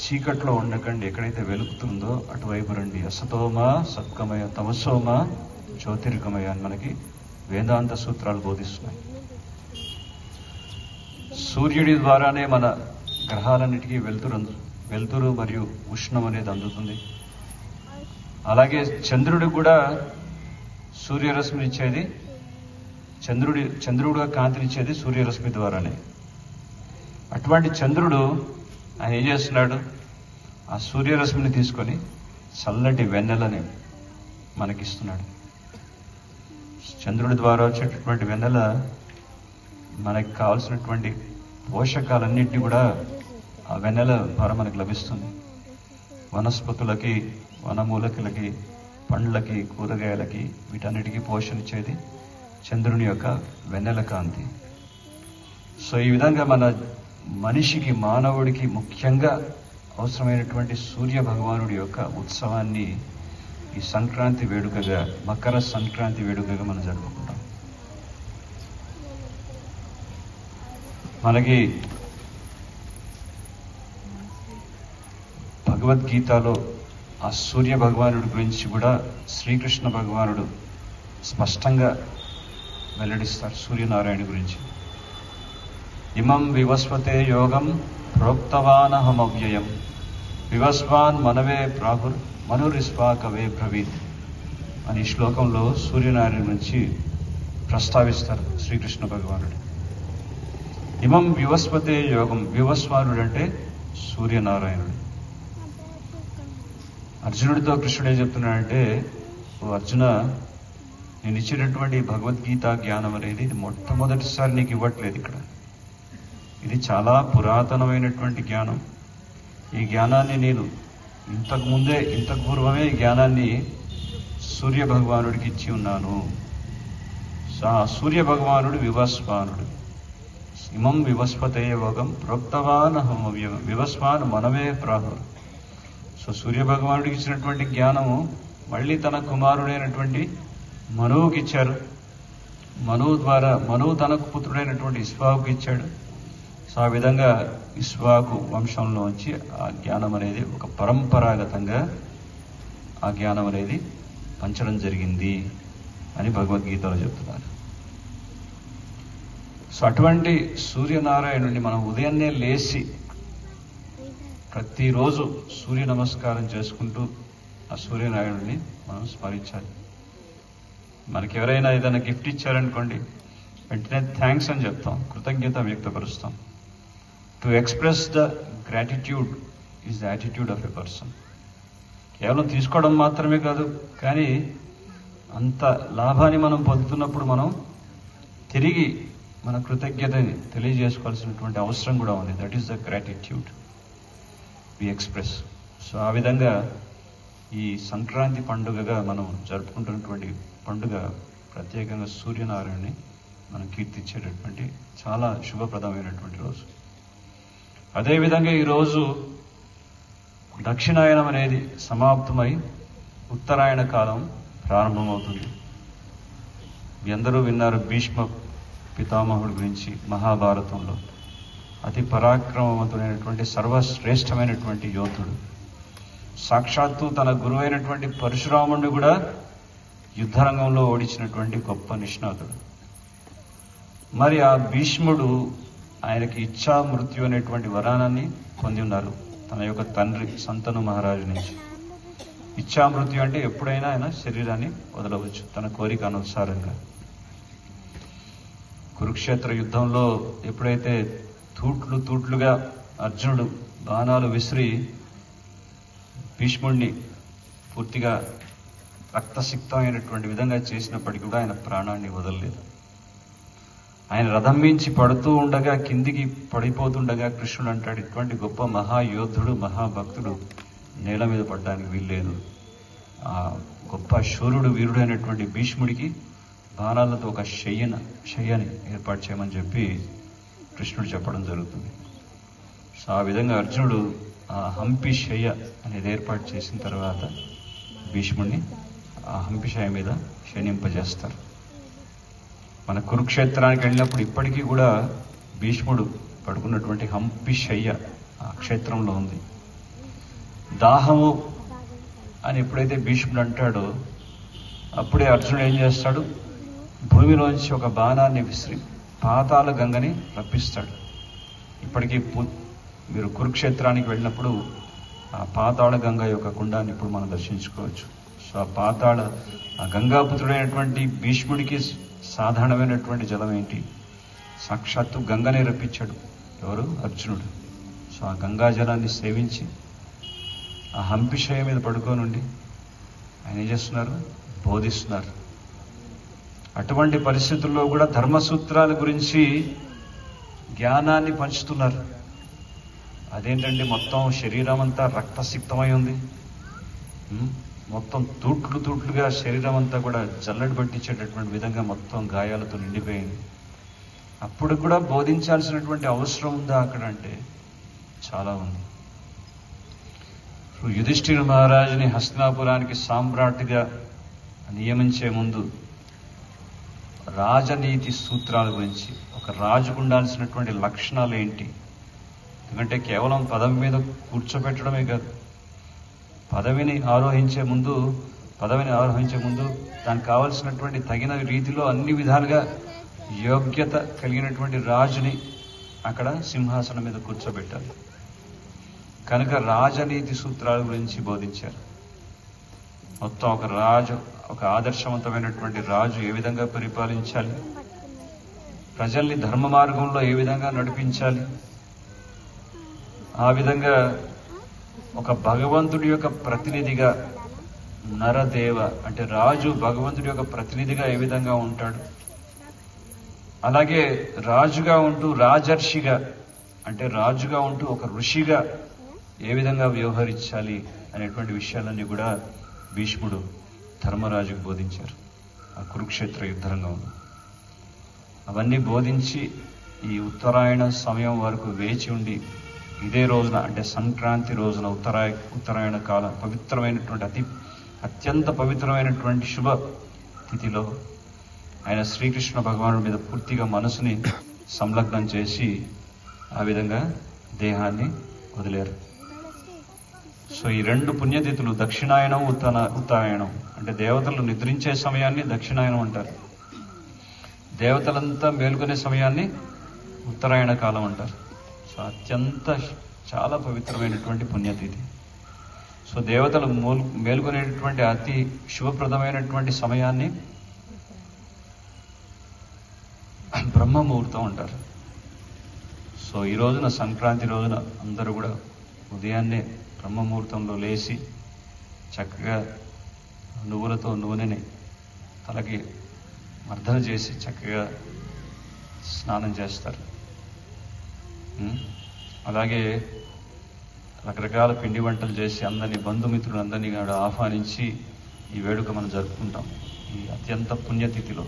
చీకట్లో ఉండకండి, ఎక్కడైతే వెలుగుతుందో అటువైపు రండి. అసతోమ సద్గమయ తమసోమ జ్యోతిర్గమయ అని మనకి వేదాంత సూత్రాలు బోధిస్తున్నాయి. సూర్యుడి ద్వారానే మన గ్రహాలన్నిటికీ వెలుతురు మరియు ఉష్ణం అనేది అందుతుంది. అలాగే చంద్రుడికి కూడా సూర్యరశ్మినిచ్చేది, చంద్రుడుగా కాంతినిచ్చేది సూర్యరశ్మి ద్వారానే. అటువంటి చంద్రుడు ఆయన ఏం చేస్తున్నాడు? ఆ సూర్యరశ్మిని తీసుకొని చల్లటి వెన్నెలని మనకిస్తున్నాడు. చంద్రుడి ద్వారా వచ్చేటటువంటి వెన్నెల మనకి కావాల్సినటువంటి పోషకాలన్నింటినీ కూడా ఆ వెన్నెల ద్వారా మనకు లభిస్తుంది. వనస్పతులకి, వనమూలికలకి, పండ్లకి, కూరగాయలకి, వీటన్నిటికీ పోషణ ఇచ్చేది చంద్రుని యొక్క వెన్నెల కాంతి. సో ఈ విధంగా మన మనిషికి, మానవుడికి ముఖ్యంగా అవసరమైనటువంటి సూర్య భగవానుడి యొక్క ఉత్సవాన్ని ఈ సంక్రాంతి వేడుకగా, మకర సంక్రాంతి వేడుకగా మనం జరుపుకుంటాం. మనకి భగవద్గీతలో ఆ సూర్య భగవానుడి గురించి కూడా శ్రీకృష్ణ భగవానుడు స్పష్టంగా వెల్లడిస్తారు. సూర్యనారాయణ గురించి ఇమం వివస్వతే యోగం ప్రోక్తవానహమవ్యయం వివస్వాన్ మనవే ప్రాహుర్ మనురిస్వాకవే బ్రవీత్ అని ఈ శ్లోకంలో సూర్యనారాయణ గురించి ప్రస్తావిస్తారు శ్రీకృష్ణ భగవానుడు. ఇమం వివస్వతే యోగం, వివస్వానుడు అంటే సూర్యనారాయణుడు. అర్జునుడితో కృష్ణుడు ఏం చెప్తున్నాడంటే, ఓ అర్జున, నేను ఇచ్చేటటువంటి భగవద్గీత జ్ఞానం అనేది ఇది మొట్టమొదటిసారి నీకు ఇవ్వట్లేదు ఇక్కడ. ఇది చాలా పురాతనమైనటువంటి జ్ఞానం. ఈ జ్ఞానాన్ని నేను ఇంతకు పూర్వమే ఈ జ్ఞానాన్ని సూర్య భగవానుడికి ఇచ్చి ఉన్నాను. సూర్య భగవానుడు వివస్వానుడు. ఇమం వివస్పతే యోగం ప్రోక్తవానహం అవ్యయం వివస్వాన్ మనవే ప్రాహుర్. సో సూర్య భగవానుడికి ఇచ్చినటువంటి జ్ఞానము మళ్ళీ తన కుమారుడైనటువంటి మనువుకి ఇచ్చారు. మనువు తనకు పుత్రుడైనటువంటి ఇస్వాకుకి ఇచ్చాడు. సో ఆ విధంగా ఇస్వాకు వంశంలోంచి ఆ జ్ఞానం అనేది ఒక పరంపరాగతంగా ఆ జ్ఞానం అనేది పంచడం జరిగింది అని భగవద్గీతలో చెప్తున్నారు. సో అటువంటి సూర్యనారాయణుడిని మనం ఉదయాన్నే లేచి ప్రతిరోజు సూర్య నమస్కారం చేసుకుంటూ ఆ సూర్యనారాయణుడిని మనం స్మరించాలి. మనకి ఎవరైనా ఏదైనా గిఫ్ట్ ఇచ్చారనుకోండి, వెంటనే థ్యాంక్స్ అని చెప్తాం, కృతజ్ఞత వ్యక్తపరుస్తాం. To express the gratitude is the attitude of a person. కేవలం తీసుకోవడం మాత్రమే కాదు, కానీ అంత లాభాన్ని మనం పొందుతున్నప్పుడు మనం తిరిగి మన కృతజ్ఞతని తెలియజేసుకోవాల్సినటువంటి అవసరం కూడా ఉంది. That is the gratitude we express. So ఆ విధంగా ఈ సంక్రాంతి పండుగగా మనం జరుపుకుంటున్నటువంటి పండుగ ప్రత్యేకంగా సూర్యనారాయణని మనం కీర్తించేటటువంటి చాలా శుభప్రదమైనటువంటి రోజు. అదేవిధంగా ఈరోజు దక్షిణాయనం అనేది సమాప్తమై ఉత్తరాయణ కాలం ప్రారంభమవుతుంది. మీ అందరూ విన్నారు భీష్మ పితామహుడి గురించి. మహాభారతంలో అతి పరాక్రమవంతుడైనటువంటి సర్వశ్రేష్టమైనటువంటి యోధుడు. సాక్షాత్తు తన గురువు అయినటువంటి పరశురాముడిని కూడా యుద్ధరంగంలో ఓడించినటువంటి గొప్ప నిష్ణాతుడు. మరి ఆ భీష్ముడు ఆయనకి ఇచ్చా మృత్యు అనేటువంటి వరానాన్ని పొంది ఉన్నారు తన యొక్క తండ్రి శంతను మహారాజు నుంచి. ఇచ్చా మృత్యు అంటే ఎప్పుడైనా ఆయన శరీరాన్ని వదలవచ్చు తన కోరిక అనుసారంగా. కురుక్షేత్ర యుద్ధంలో ఎప్పుడైతే తూట్లుగా అర్జునుడు బాణాలు విసిరి భీష్ముడిని పూర్తిగా రక్తసిక్తమైనటువంటి విధంగా చేసినప్పటికీ కూడా ఆయన ప్రాణాన్ని వదలలేదు. ఆయన రథం మించి పడుతూ ఉండగా కిందికి పడిపోతుండగా కృష్ణుడు అంటాడు, ఇటువంటి గొప్ప మహాయోధుడు మహాభక్తుడు నేల మీద పడడానికి వీల్లేదు. ఆ గొప్ప శూరుడు వీరుడు అయినటువంటి భీష్ముడికి బాణాలతో ఒక శయ్యని ఏర్పాటు చేయమని చెప్పి కృష్ణుడు చెప్పడం జరుగుతుంది. సో ఆ విధంగా అర్జునుడు ఆ హంపి శయ్య అనేది ఏర్పాటు చేసిన తర్వాత భీష్ముడిని ఆ హంపి శయ్య మీద శయనింపజేస్తారు. మన కురుక్షేత్రానికి వెళ్ళినప్పుడు ఇప్పటికీ కూడా భీష్ముడు పడుకున్నటువంటి హంపి శయ్య ఆ క్షేత్రంలో ఉంది. దాహము అని ఎప్పుడైతే భీష్ముడు అంటాడో అప్పుడే అర్జునుడు ఏం చేస్తాడు, భూమిలోంచి ఒక బాణాన్ని విసిరి పాతాళ గంగని రప్పిస్తాడు. ఇప్పటికీ మీరు కురుక్షేత్రానికి వెళ్ళినప్పుడు ఆ పాతాళ గంగ యొక్క కుండాన్ని ఇప్పుడు మనం దర్శించుకోవచ్చు. సో ఆ గంగాపుత్రుడైనటువంటి భీష్ముడికి సాధారణమైనటువంటి జలం ఏంటి? సాక్షాత్తు గంగనే రప్పించాడు. ఎవరు? అర్జునుడు. సో ఆ గంగా జలాన్ని సేవించి ఆ హంపిశయ మీద పడుకోనుండి ఆయన ఏం చేస్తున్నారు? బోధిస్తున్నారు. అటువంటి పరిస్థితుల్లో కూడా ధర్మసూత్రాల గురించి జ్ఞానాన్ని పంచుతున్నారు. అదేంటంటే మొత్తం శరీరం అంతా రక్తసిక్తమై ఉంది, మొత్తం తూట్లుగా శరీరం అంతా కూడా జల్లడి పట్టించేటటువంటి విధంగా మొత్తం గాయాలతో నిండిపోయింది. అప్పుడు కూడా బోధించాల్సినటువంటి అవసరం ఉందా అక్కడ అంటే చాలా ఉంది. యుధిష్ఠిర మహారాజుని హస్తినాపురానికి సామ్రాట్గా నియమించే ముందు రాజనీతి సూత్రాల గురించి, ఒక రాజుకు ఉండాల్సినటువంటి లక్షణాలు ఏంటి, ఎందుకంటే కేవలం పదవి మీద కూర్చోబెట్టడమే కాదు, పదవిని ఆరోహించే ముందు దానికి కావలసినటువంటి తగిన రీతిలో అన్ని విధాలుగా యోగ్యత కలిగినటువంటి రాజుని అక్కడ సింహాసనం మీద కూర్చోబెట్టాలి. కనుక రాజనీతి సూత్రాల గురించి బోధించారు. మొత్తం ఒక ఆదర్శవంతమైనటువంటి రాజు ఏ విధంగా పరిపాలించాలి, ప్రజల్ని ధర్మ మార్గంలో ఏ విధంగా నడిపించాలి, ఆ విధంగా ఒక భగవంతుడి యొక్క ప్రతినిధిగా నరదేవ అంటే రాజు భగవంతుడి యొక్క ప్రతినిధిగా ఏ విధంగా ఉంటాడు, అలాగే రాజుగా ఉంటూ రాజర్షిగా అంటే రాజుగా ఉంటూ ఒక ఋషిగా ఏ విధంగా వ్యవహరించాలి అనేటువంటి విషయాలన్నీ కూడా భీష్ముడు ధర్మరాజుకు బోధించారు ఆ కురుక్షేత్ర యుద్ధరంగంలో. అవన్నీ బోధించి ఈ ఉత్తరాయణ సమయం వరకు వేచి ఉండి ఇదే రోజున అంటే సంక్రాంతి రోజున ఉత్తరాయణ కాలం పవిత్రమైనటువంటి అత్యంత పవిత్రమైనటువంటి శుభ తిథిలో ఆయన శ్రీకృష్ణ భగవానుడి మీద పూర్తిగా మనసుని సంలగ్నం చేసి ఆ విధంగా దేహాన్ని వదిలేరు. సో ఈ రెండు పుణ్యతిథులు దక్షిణాయనం ఉత్తరాయణం అంటే దేవతలు నిద్రించే సమయాన్ని దక్షిణాయనం అంటారు, దేవతలంతా మేలుకునే సమయాన్ని ఉత్తరాయణ కాలం అంటారు. సో చాలా పవిత్రమైనటువంటి పుణ్యతిథి. సో దేవతలు మేలుకొనేటటువంటి అతి శుభప్రదమైనటువంటి సమయాన్ని బ్రహ్మ ముహూర్తం అంటారు. సో ఈ రోజున సంక్రాంతి రోజున అందరూ కూడా ఉదయాన్నే బ్రహ్మ ముహూర్తంలో లేచి చక్కగా నువ్వులతో నూనెని తలకి మర్దన చేసి చక్కగా స్నానం చేస్తారు. అలాగే రకరకాల పిండి వంటలు చేసి అందరినీ బంధుమిత్రులు అందరినీ కూడా ఆహ్వానించి ఈ వేడుక మనం జరుపుకుంటాం ఈ అత్యంత పుణ్యతిథిలో.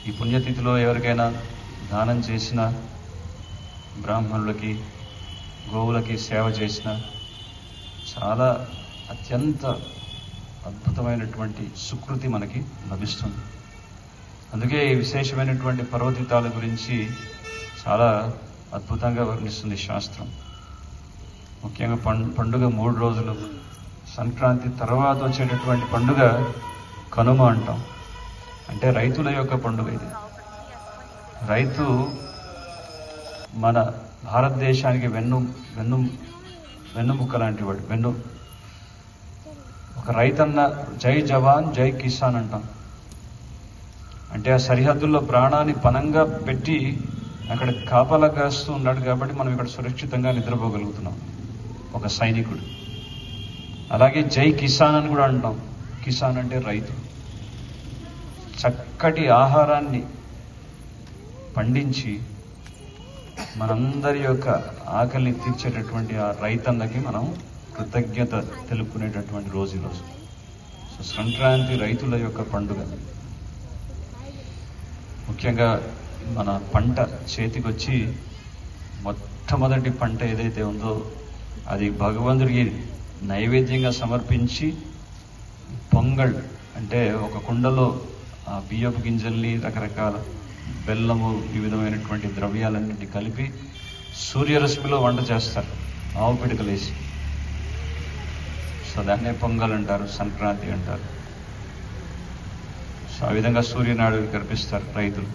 ఈ పుణ్యతిథిలో ఎవరికైనా దానం చేసిన, బ్రాహ్మణులకి గోవులకి సేవ చేసిన చాలా అత్యంత అద్భుతమైనటువంటి సుకృతి మనకి లభిస్తుంది. అందుకే ఈ విశేషమైనటువంటి పర్వదితాల గురించి చాలా అద్భుతంగా వర్ణిస్తుంది శాస్త్రం. ముఖ్యంగా పండుగ 3 రోజులు సంక్రాంతి తర్వాత వచ్చేటటువంటి పండుగ కనుమ అంటాం. అంటే రైతుల యొక్క పండుగ ఇది. రైతు మన భారతదేశానికి వెన్నుముక్క లాంటి వాడు. ఒక రైతన్న జై జవాన్ జై కిసాన్ అంటాం. అంటే ఆ సరిహద్దుల్లో ప్రాణాన్ని పణంగా పెట్టి అక్కడ కాపలా కాస్తూ ఉన్నాడు కాబట్టి మనం ఇక్కడ సురక్షితంగా నిద్రపోగలుగుతున్నాం, ఒక సైనికుడు. అలాగే జై కిసాన్ అని కూడా అంటాం. కిసాన్ అంటే రైతు. చక్కటి ఆహారాన్ని పండించి మనందరి యొక్క ఆకలిని తీర్చేటటువంటి ఆ రైతన్నకి మనం కృతజ్ఞత తెలుపుకునేటటువంటి రోజు ఈరోజు. సో సంక్రాంతి రైతుల యొక్క పండుగ. ముఖ్యంగా మన పంట చేతికొచ్చి మొట్టమొదటి పంట ఏదైతే ఉందో అది భగవంతుడికి నైవేద్యంగా సమర్పించి పొంగల్ అంటే ఒక కుండలో ఆ బియ్యపు గింజల్ని రకరకాల బెల్లము ఈ విధమైనటువంటి ద్రవ్యాలన్నింటినీ కలిపి సూర్యరశ్మిలో వంట చేస్తారు, ఆవు పిడకలేసి. సో దాన్నే పొంగల్ అంటారు, సంక్రాంతి అంటారు. సో ఆ విధంగా సూర్యనాడుని కనిపిస్తారు రైతులు.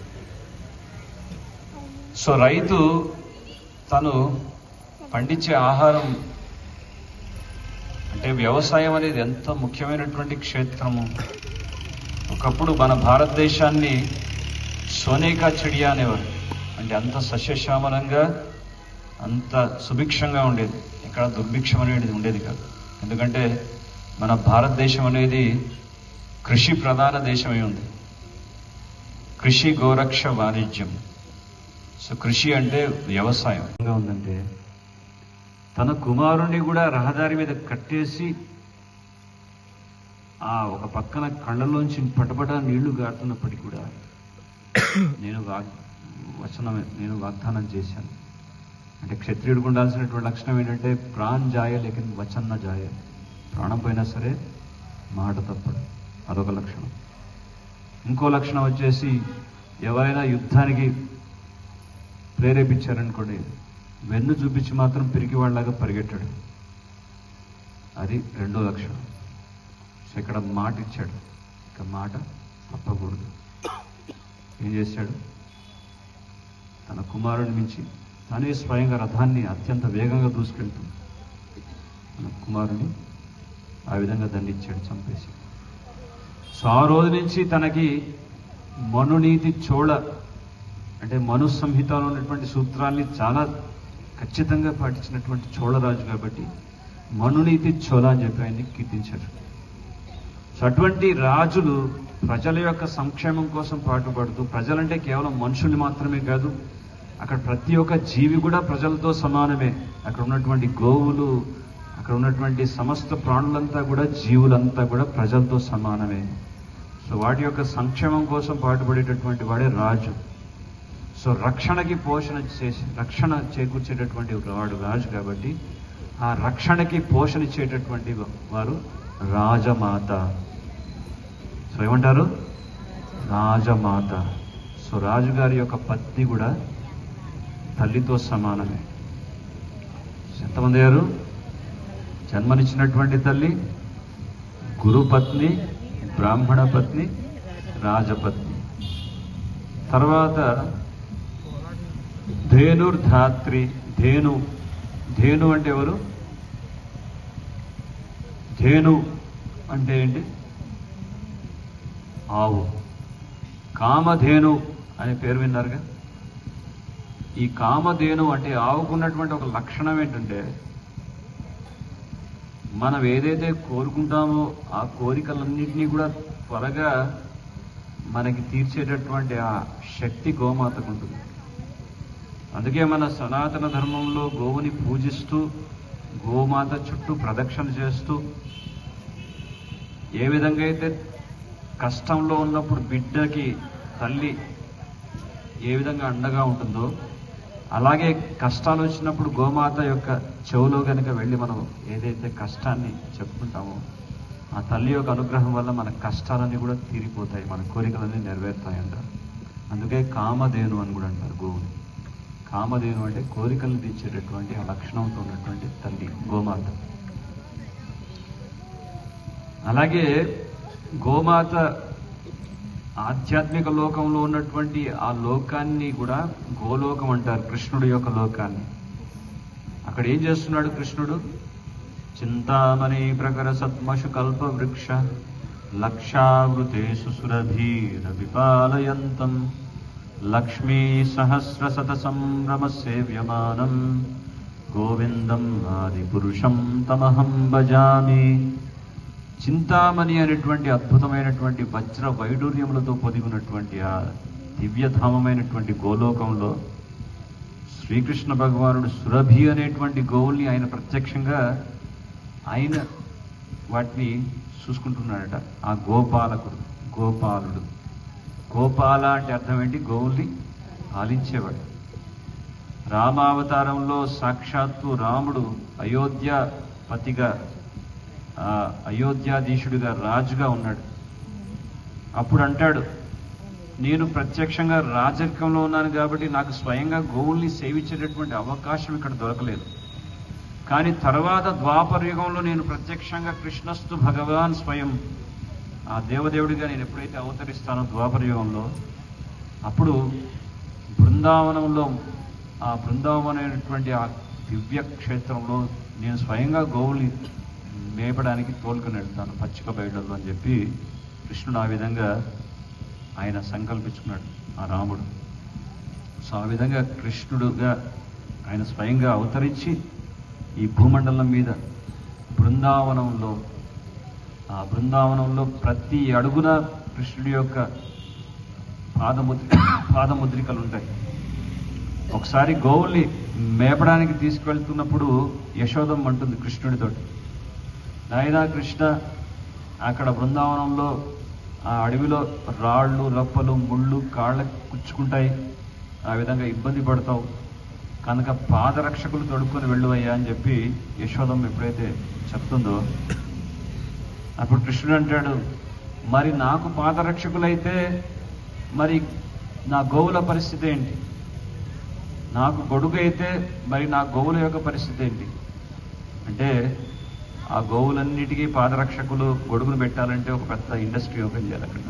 సో రైతు తను పండించే ఆహారం అంటే వ్యవసాయం అనేది ఎంత ముఖ్యమైనటువంటి క్షేత్రము. ఒకప్పుడు మన భారతదేశాన్ని సోనేకా చిడియా అనేవారు. అంటే అంత సస్యశ్యామలంగా అంత సుభిక్షంగా ఉండేది, ఇక్కడ దుర్భిక్షం అనేది ఉండేది కాదు. ఎందుకంటే మన భారతదేశం అనేది కృషి ప్రధాన దేశమై ఉంది. కృషి గోరక్ష వాణిజ్యం. సో కృషి అంటే వ్యవసాయం ఉందంటే తన కుమారుణ్ణి కూడా రహదారి మీద కట్టేసి ఆ ఒక పక్కన కళ్ళలోంచి పటపట నీళ్లు గారుతున్నప్పటికీ కూడా నేను వాగ్దానం చేశాను. అంటే క్షత్రియుడికి ఉండాల్సినటువంటి లక్షణం ఏంటంటే ప్రాణ్ జాయ లేక వచన్న జాయ. ప్రాణం పోయినా సరే మాట తప్పడు, అదొక లక్షణం. ఇంకో లక్షణం వచ్చేసి ఎవరైనా యుద్ధానికి ప్రేరేపించారనుకోండి, వెన్ను చూపించి మాత్రం పిరికి వాళ్ళలాగా పరిగెట్టాడు, అది రెండో లక్షణం. సో ఇక్కడ మాట ఇచ్చాడు, ఇక మాట తప్పకూడదు. ఏం చేశాడు? తన కుమారుని మించి తనే స్వయంగా రథాన్ని అత్యంత వేగంగా దూసుకెళ్తుంది. తన కుమారుని ఆ విధంగా దండించాడు, చంపేసి. సో ఆ రోజు నుంచి తనకి మనునీతి చోళ అంటే మను సంహితలో ఉన్నటువంటి సూత్రాల్ని చాలా ఖచ్చితంగా పాటించినటువంటి చోళరాజు కాబట్టి మనునీతి చోళ అని చెప్పి ఆయన్ని కీర్తించారు. సో అటువంటి రాజులు ప్రజల యొక్క సంక్షేమం కోసం పాటుపడుతూ, ప్రజలంటే కేవలం మనుషుల్ని మాత్రమే కాదు, అక్కడ ప్రతి ఒక్క జీవి కూడా ప్రజలతో సమానమే. అక్కడ ఉన్నటువంటి గోవులు, అక్కడ ఉన్నటువంటి సమస్త ప్రాణులంతా కూడా, జీవులంతా కూడా ప్రజలతో సమానమే. సో వాటి యొక్క సంక్షేమం కోసం పాటుపడేటటువంటి వాడే రాజు. సో రక్షణకి రక్షణ చేకూర్చేటటువంటి వాడు రాజు కాబట్టి ఆ రక్షణకి పోషణ ఇచ్చేటటువంటి వారు రాజమాత. సో ఏమంటారు? రాజమాత. సో రాజుగారి యొక్క పత్ని కూడా తల్లితో సమానమే. ఎంతమంది గారు? జన్మనిచ్చినటువంటి తల్లి, గురుపత్ని, బ్రాహ్మణ పత్ని, రాజపత్ని. తర్వాత ధేనుర్ధాత్రి. ధేను అంటే ఎవరు? ధేను అంటే ఏంటి? ఆవు. కామధేను అనే పేరు విన్నారుగా. ఈ కామధేను అంటే ఆవుకున్నటువంటి ఒక లక్షణం ఏంటంటే, మనం ఏదైతే కోరుకుంటామో ఆ కోరికలన్నింటినీ కూడా త్వరగా మనకి తీర్చేటటువంటి ఆ శక్తి గోమాతకు ఉంటుంది. అందుకే మన సనాతన ధర్మంలో గోవుని పూజిస్తూ, గోమాత చుట్టూ ప్రదక్షిణ చేస్తూ, ఏ విధంగా అయితే కష్టంలో ఉన్నప్పుడు బిడ్డకి తల్లి ఏ విధంగా అండగా ఉంటుందో, అలాగే కష్టాలు వచ్చినప్పుడు గోమాత యొక్క చెవులో కనుక వెళ్ళి మనం ఏదైతే కష్టాన్ని చెప్పుకుంటామో ఆ తల్లి యొక్క అనుగ్రహం వల్ల మన కష్టాలన్నీ కూడా తీరిపోతాయి, మన కోరికలన్నీ నెరవేరుతాయంట. అందుకే కామధేను అని కూడా అంటారు గోవుని. కామధేను అంటే కోరికలను తీర్చేటటువంటి ఆ లక్షణంతో ఉన్నటువంటి తల్లి గోమాత. అలాగే గోమాత ఆధ్యాత్మిక లోకంలో ఉన్నటువంటి ఆ లోకాన్ని కూడా గోలోకం అంటారు, కృష్ణుడి యొక్క లోకాన్ని. అక్కడ ఏం చేస్తున్నాడు కృష్ణుడు? చింతామణి ప్రకర సత్మషు కల్ప వృక్ష లక్షావృతేషు సురభీర విపాలయంతం లక్ష్మీ సహస్ర శత సంభ్రమ సేవ్యమానం గోవిందం ఆది పురుషం తమహం భజామి. చింతామణి అనేటువంటి అద్భుతమైనటువంటి వజ్ర వైడూర్యములతో పొదిగినటువంటి ఆ దివ్యధామమైనటువంటి గోలోకంలో శ్రీకృష్ణ భగవానుడు సురభి అనేటువంటి గోవుల్ని ఆయన ప్రత్యక్షంగా ఆయన వాటిని చూసుకుంటున్నాడట. ఆ గోపాలుడు. గోపాల అంటే అర్థం ఏంటి? గోవుల్ని పాలించేవాడు. రామావతారంలో సాక్షాత్తు రాముడు అయోధ్యాపతిగా, అయోధ్యాధీశుడిగా, రాజుగా ఉన్నాడు. అప్పుడు అంటాడు, నేను ప్రత్యక్షంగా రాజరికంలో ఉన్నాను కాబట్టి నాకు స్వయంగా గోవుల్ని సేవించేటటువంటి అవకాశం ఇక్కడ దొరకలేదు. కానీ తర్వాత ద్వాపర యుగంలో నేను ప్రత్యక్షంగా కృష్ణస్తు భగవాన్ స్వయం ఆ దేవదేవుడిగా నేను ఎప్పుడైతే అవతరిస్తానో ద్వాపర యుగంలో, అప్పుడు బృందావనంలో, ఆ బృందావనమైనటువంటి ఆ దివ్య క్షేత్రంలో నేను స్వయంగా గోవుల్ని మేపడానికి తోలుకొని వెళ్తాను పచ్చిక బయళ్ళలో అని చెప్పి కృష్ణుడు ఆ విధంగా ఆయన సంకల్పించుకున్నాడు, ఆ రాముడు. సో ఆ విధంగా కృష్ణుడుగా ఆయన స్వయంగా అవతరించి ఈ భూమండలం మీద బృందావనంలో, ఆ బృందావనంలో ప్రతి అడుగున కృష్ణుడి యొక్క పాదముద్రికలు ఉంటాయి. ఒకసారి గోవుల్ని మేపడానికి తీసుకువెళ్తున్నప్పుడు యశోదమ్మ అంటుంది కృష్ణుడితోటి, నాయనా కృష్ణ, అక్కడ బృందావనంలో ఆ అడవిలో రాళ్ళు, రప్పలు, ముళ్ళు కాళ్ళకి కుచ్చుకుంటాయి, ఆ విధంగా ఇబ్బంది పడతావు కనుక పాదరక్షకులు తొడుక్కొని వెళ్ళువయ్యా అని చెప్పి యశోదమ్మ ఎప్పుడైతే చెప్తుందో, అప్పుడు కృష్ణుడు అంటాడు, మరి నాకు పాదరక్షకులైతే మరి నా గోవుల పరిస్థితి ఏంటి? నాకు గొడుగు అయితే మరి నా గోవుల యొక్క పరిస్థితి ఏంటి అంటే, ఆ గోవులన్నిటికీ పాదరక్షకులు గొడుగును పెట్టాలంటే ఒక పెద్ద ఇండస్ట్రీ ఓపెన్ చేయాలి అక్కడ.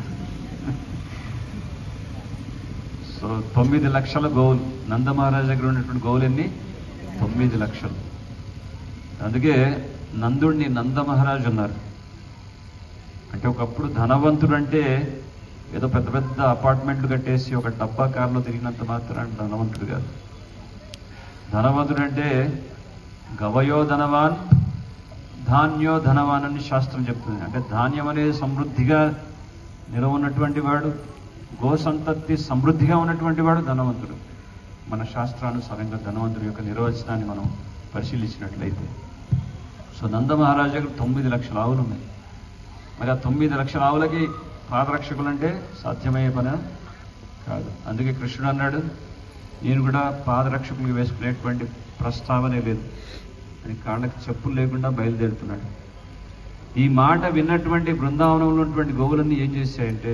సో 9 లక్షల గోవులు, నందమహారాజు దగ్గర ఉన్నటువంటి గోవులన్నీ 9 లక్షలు. అందుకే నందుడిని నందమహారాజు అన్నారు. అంటే ఒకప్పుడు ధనవంతుడు అంటే ఏదో పెద్ద పెద్ద అపార్ట్మెంట్లు కట్టేసి ఒక డబ్బా కారులో తిరిగినంత మాత్రం ధనవంతుడు కాదు. ధనవంతుడు అంటే గవయో ధనవాన్ ధాన్యో ధనవాన్ అని శాస్త్రం చెప్తుంది. అంటే ధాన్యం అనేది సమృద్ధిగా నిలవ ఉన్నటువంటి వాడు, గోసంతతి సమృద్ధిగా ఉన్నటువంటి వాడు ధనవంతుడు. మన శాస్త్రానుసారంగా ధనవంతుడి యొక్క నిర్వచనాన్ని మనం పరిశీలించినట్లయితే, సో నందమహారాజు దగ్గర 9 లక్షల ఆవులు ఉన్నాయి. మరి ఆ 9 లక్షల ఆవులకి పాదరక్షకులు అంటే సాధ్యమయ్యే పని కాదు. అందుకే కృష్ణుడు అన్నాడు, నేను కూడా పాదరక్షకులు వేసుకునేటువంటి ప్రస్తావనే లేదు అని కాళ్ళకి చెప్పులు లేకుండా బయలుదేరుతున్నాడు. ఈ మాట విన్నటువంటి బృందావనంలో ఉన్నటువంటి గోవులన్నీ ఏం చేశాయంటే,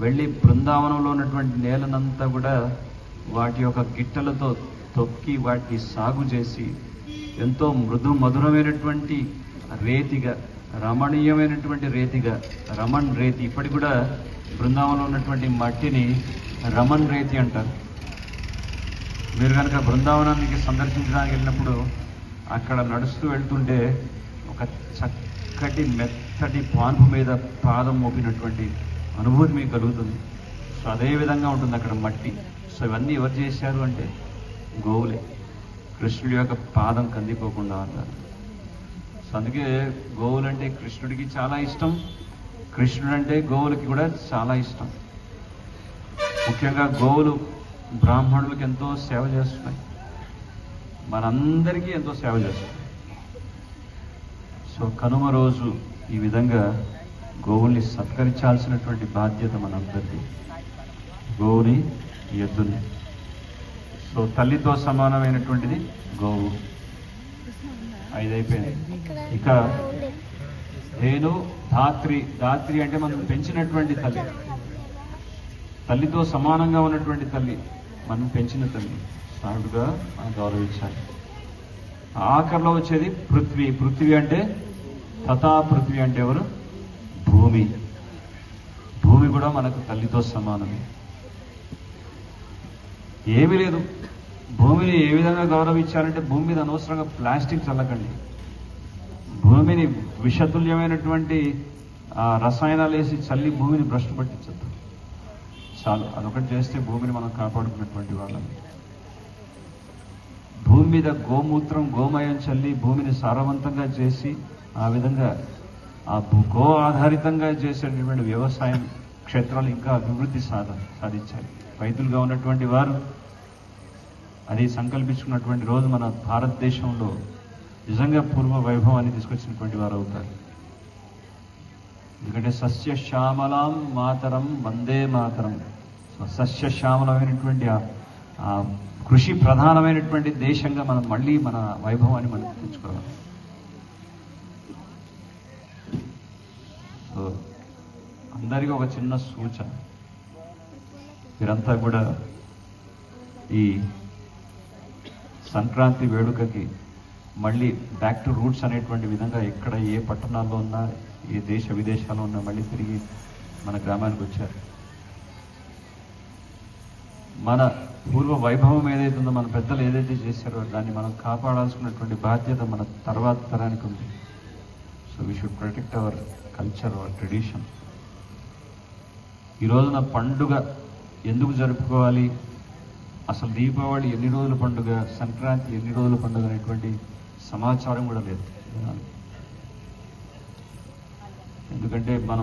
వెళ్ళి బృందావనంలో ఉన్నటువంటి నేలనంతా కూడా వాటి యొక్క గిట్టలతో తొక్కి వాటిని సాగు చేసి ఎంతో మధురమైనటువంటి రేతిగా, రమణీయమైనటువంటి రేతిగా, రమణ్ రేతి, ఇప్పటికి కూడా బృందావనంలో ఉన్నటువంటి మట్టిని రమణ్ రేతి అంటారు. మీరు కనుక బృందావనానికి సందర్శించడానికి వెళ్ళినప్పుడు అక్కడ నడుస్తూ వెళ్తుంటే ఒక చక్కటి మెత్తటి పాన్పు మీద పాదం మోపినటువంటి అనుభూతి మీకు కలుగుతుంది. సో అదే విధంగా ఉంటుంది అక్కడ మట్టి. సో ఇవన్నీ ఎవరు చేశారు అంటే గోవులే, కృష్ణుడి యొక్క పాదం కందిపోకుండా అన్నారు. సో అందుకే గోవులంటే కృష్ణుడికి చాలా ఇష్టం, కృష్ణుడంటే గోవులకి కూడా చాలా ఇష్టం. ముఖ్యంగా గోవులు బ్రాహ్మణులకి ఎంతో సేవ చేస్తున్నాయి, మనందరికీ ఎంతో సేవ చేస్తున్నాయి. సో కనుమ రోజు ఈ విధంగా గోవుల్ని సత్కరించాల్సినటువంటి బాధ్యత మనందరిది. గోవుని, ఎద్దుని. సో తల్లితో సమానమైనటువంటిది గోవు. 5 అయిపోయింది. ఇక ధేను, ధాత్రి. ధాత్రి అంటే మనం పెంచినటువంటి తల్లి, తల్లితో సమానంగా ఉన్నటువంటి తల్లి, మనం పెంచిన తల్లి, సాగుగా మనం గౌరవించాలి. ఆఖరిలో వచ్చేది పృథ్వీ. పృథ్వీ అంటే తథా పృథ్వీ అంటే ఎవరు? భూమి. భూమి కూడా మనకు తల్లితో సమానమే. ఏమీ లేదు. భూమిని ఏ విధంగా గౌరవించాలంటే భూమి మీద అనవసరంగా ప్లాస్టిక్ చల్లకండి. భూమిని విషతుల్యమైనటువంటి రసాయనాలు వేసి చల్లి భూమిని భ్రష్టు పట్టించద్దు. చాలు, అదొకటి చేస్తే భూమిని మనం కాపాడుకున్నటువంటి వాళ్ళం. భూమి మీద గోమూత్రం గోమయం చల్లి భూమిని సారవంతంగా చేసి ఆ విధంగా ఆ గో ఆధారితంగా చేసేటటువంటి వ్యవసాయం క్షేత్రాలు ఇంకా అభివృద్ధి సాధించాలి. రైతులుగా ఉన్నటువంటి వారు అది సంకల్పించుకున్నటువంటి రోజు మన భారతదేశంలో నిజంగా పూర్వ వైభవాన్ని తీసుకొచ్చినటువంటి వారు అవుతారు. ఎందుకంటే సస్యశ్యామలాం మాతరం వందే మాతరం. సస్యశ్యామలమైనటువంటి ఆ కృషి ప్రధానమైనటువంటి దేశంగా మనం మళ్ళీ మన వైభవాన్ని మనం తెచ్చుకోవాలి. సో అందరికీ ఒక చిన్న సూచన, మీరంతా కూడా ఈ సంక్రాంతి వేడుకకి మళ్ళీ బ్యాక్ టు రూట్స్ అనేటువంటి విధంగా ఎక్కడ ఏ పట్టణాల్లో ఉన్నా ఏ దేశ విదేశాల్లో ఉన్నా మళ్ళీ తిరిగి మన గ్రామానికి వచ్చారు. మన పూర్వ వైభవం ఏదైతే ఉందో, మన పెద్దలు ఏదైతే చేశారో దాన్ని మనం కాపాడాల్సినటువంటి బాధ్యత మన తర్వాత తరానికి ఉంది. So we should protect our culture, hour tradition. ఈ రోజున పండుగ ఎందుకు జరుపుకోవాలి, అసలు దీపావళి ఎన్ని రోజుల పండుగ, సంక్రాంతి ఎన్ని రోజుల పండుగ అనేటువంటి సమాచారం కూడా లేదు. ఎందుకంటే మన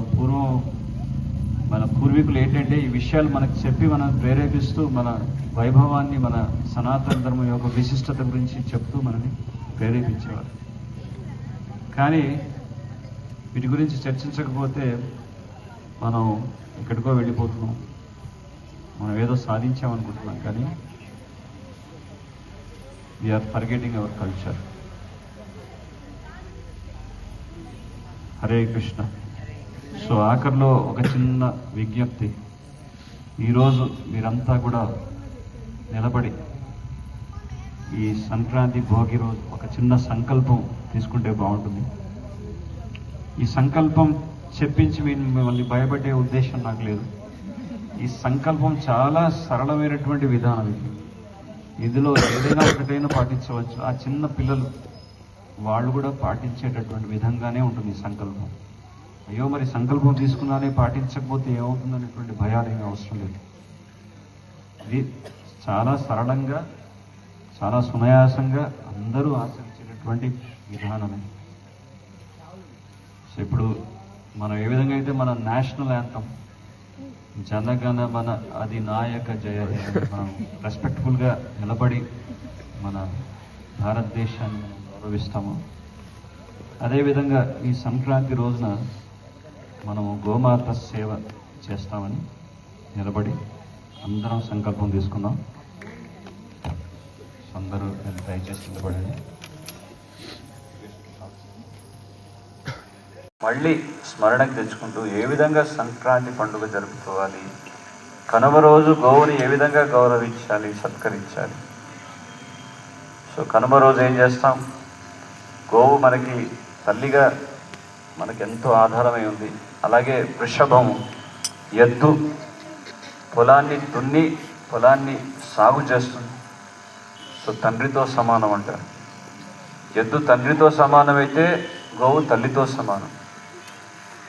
పూర్వీకులు ఏంటంటే ఈ విషయాలు మనకు చెప్పి మనం ప్రేరేపిస్తూ మన వైభవాన్ని, మన సనాతన ధర్మం యొక్క విశిష్టత గురించి చెప్తూ మనని ప్రేరేపించేవారు. కానీ వీటి గురించి చర్చించకపోతే మనం ఎక్కడికో వెళ్ళిపోతున్నాం, మనం ఏదో సాధించామనుకుంటున్నాం, కానీ we are forgetting our culture. Hare Krishna. So ఆఖరిలో ఒక చిన్న విజ్ఞప్తి, ఈరోజు మీరంతా కూడా నిలబడి ఈ సంక్రాంతి భోగి రోజు ఒక చిన్న సంకల్పం తీసుకుంటే బాగుంటుంది. ఈ సంకల్పం చెప్పించి మిమ్మల్ని భయపడే ఉద్దేశం నాకు లేదు. ఈ సంకల్పం చాలా సరళమైనటువంటి విధానం. ఇందులో ఏదైనా ఒకటైనా పాటించవచ్చు. ఆ చిన్న పిల్లలు వాళ్ళు కూడా పాటించేటటువంటి విధంగానే ఉంటుంది ఈ సంకల్పం. అయ్యో మరి సంకల్పం తీసుకున్నానే పాటించకపోతే ఏమవుతుందనేటువంటి భయాలు ఏమీ అవసరం లేదు. ఇది చాలా సరళంగా, చాలా సునాయాసంగా అందరూ ఆచరించేటటువంటి విధానమే. సో ఇప్పుడు మనం ఏ విధంగా అయితే మన నేషనల్ యాంథమ్ జనగణ మన అధినాయక జయ మనం రెస్పెక్ట్ఫుల్గా నిలబడి మన భారతదేశాన్ని మనం గౌరవిస్తాము, అదేవిధంగా ఈ సంక్రాంతి రోజున మనము గోమాత సేవ చేస్తామని నిలబడి అందరం సంకల్పం తీసుకుందాం. అందరూ దయచేసి నిలబడండి. మళ్ళీ స్మరణకు తెచ్చుకుంటూ ఏ విధంగా సంక్రాంతి పండుగ జరుపుకోవాలి, కనుమ రోజు గోవుని ఏ విధంగా గౌరవించాలి, సత్కరించాలి. సో కనుమ రోజు ఏం చేస్తాం, గోవు మనకి తల్లిగా మనకి ఎంతో ఆధారమై ఉంది. అలాగే వృషభం, ఎద్దు పొలాన్ని దున్ని పొలాన్ని సాగు చేస్తుంది. సో తండ్రితో సమానం అంటారు. ఎద్దు తండ్రితో సమానమైతే గోవు తల్లితో సమానం.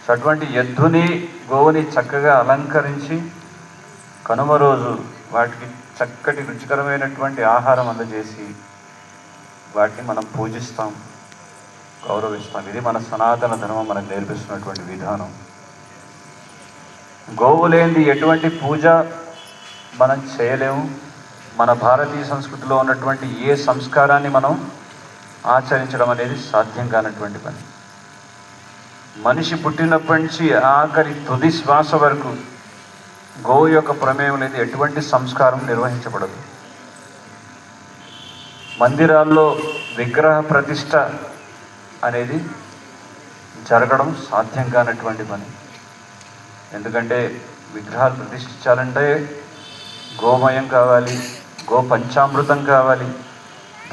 సో అటువంటి ఎద్దుని గోవుని చక్కగా అలంకరించి కనుమ రోజు వాటికి చక్కటి రుచికరమైనటువంటి ఆహారం అందజేసి వాటిని మనం పూజిస్తాం, గౌరవిస్తాం. ఇది మన సనాతన ధర్మం మనకు నేర్పిస్తున్నటువంటి విధానం. గోవు లేనిది ఎటువంటి పూజ మనం చేయలేము. మన భారతీయ సంస్కృతిలో ఉన్నటువంటి ఏ సంస్కారాన్ని మనం ఆచరించడం అనేది సాధ్యం కానటువంటి పని. మనిషి పుట్టినప్పటి నుంచి ఆఖరి తుది శ్వాస వరకు గోవు యొక్క ప్రమేయం లేదు ఎటువంటి సంస్కారం నిర్వహించబడదు. మందిరాల్లో విగ్రహ ప్రతిష్ట అనేది జరగడం సాధ్యం కానటువంటి పని. ఎందుకంటే విగ్రహాలు ప్రతిష్ఠించాలంటే గోమయం కావాలి, గో పంచామృతం కావాలి,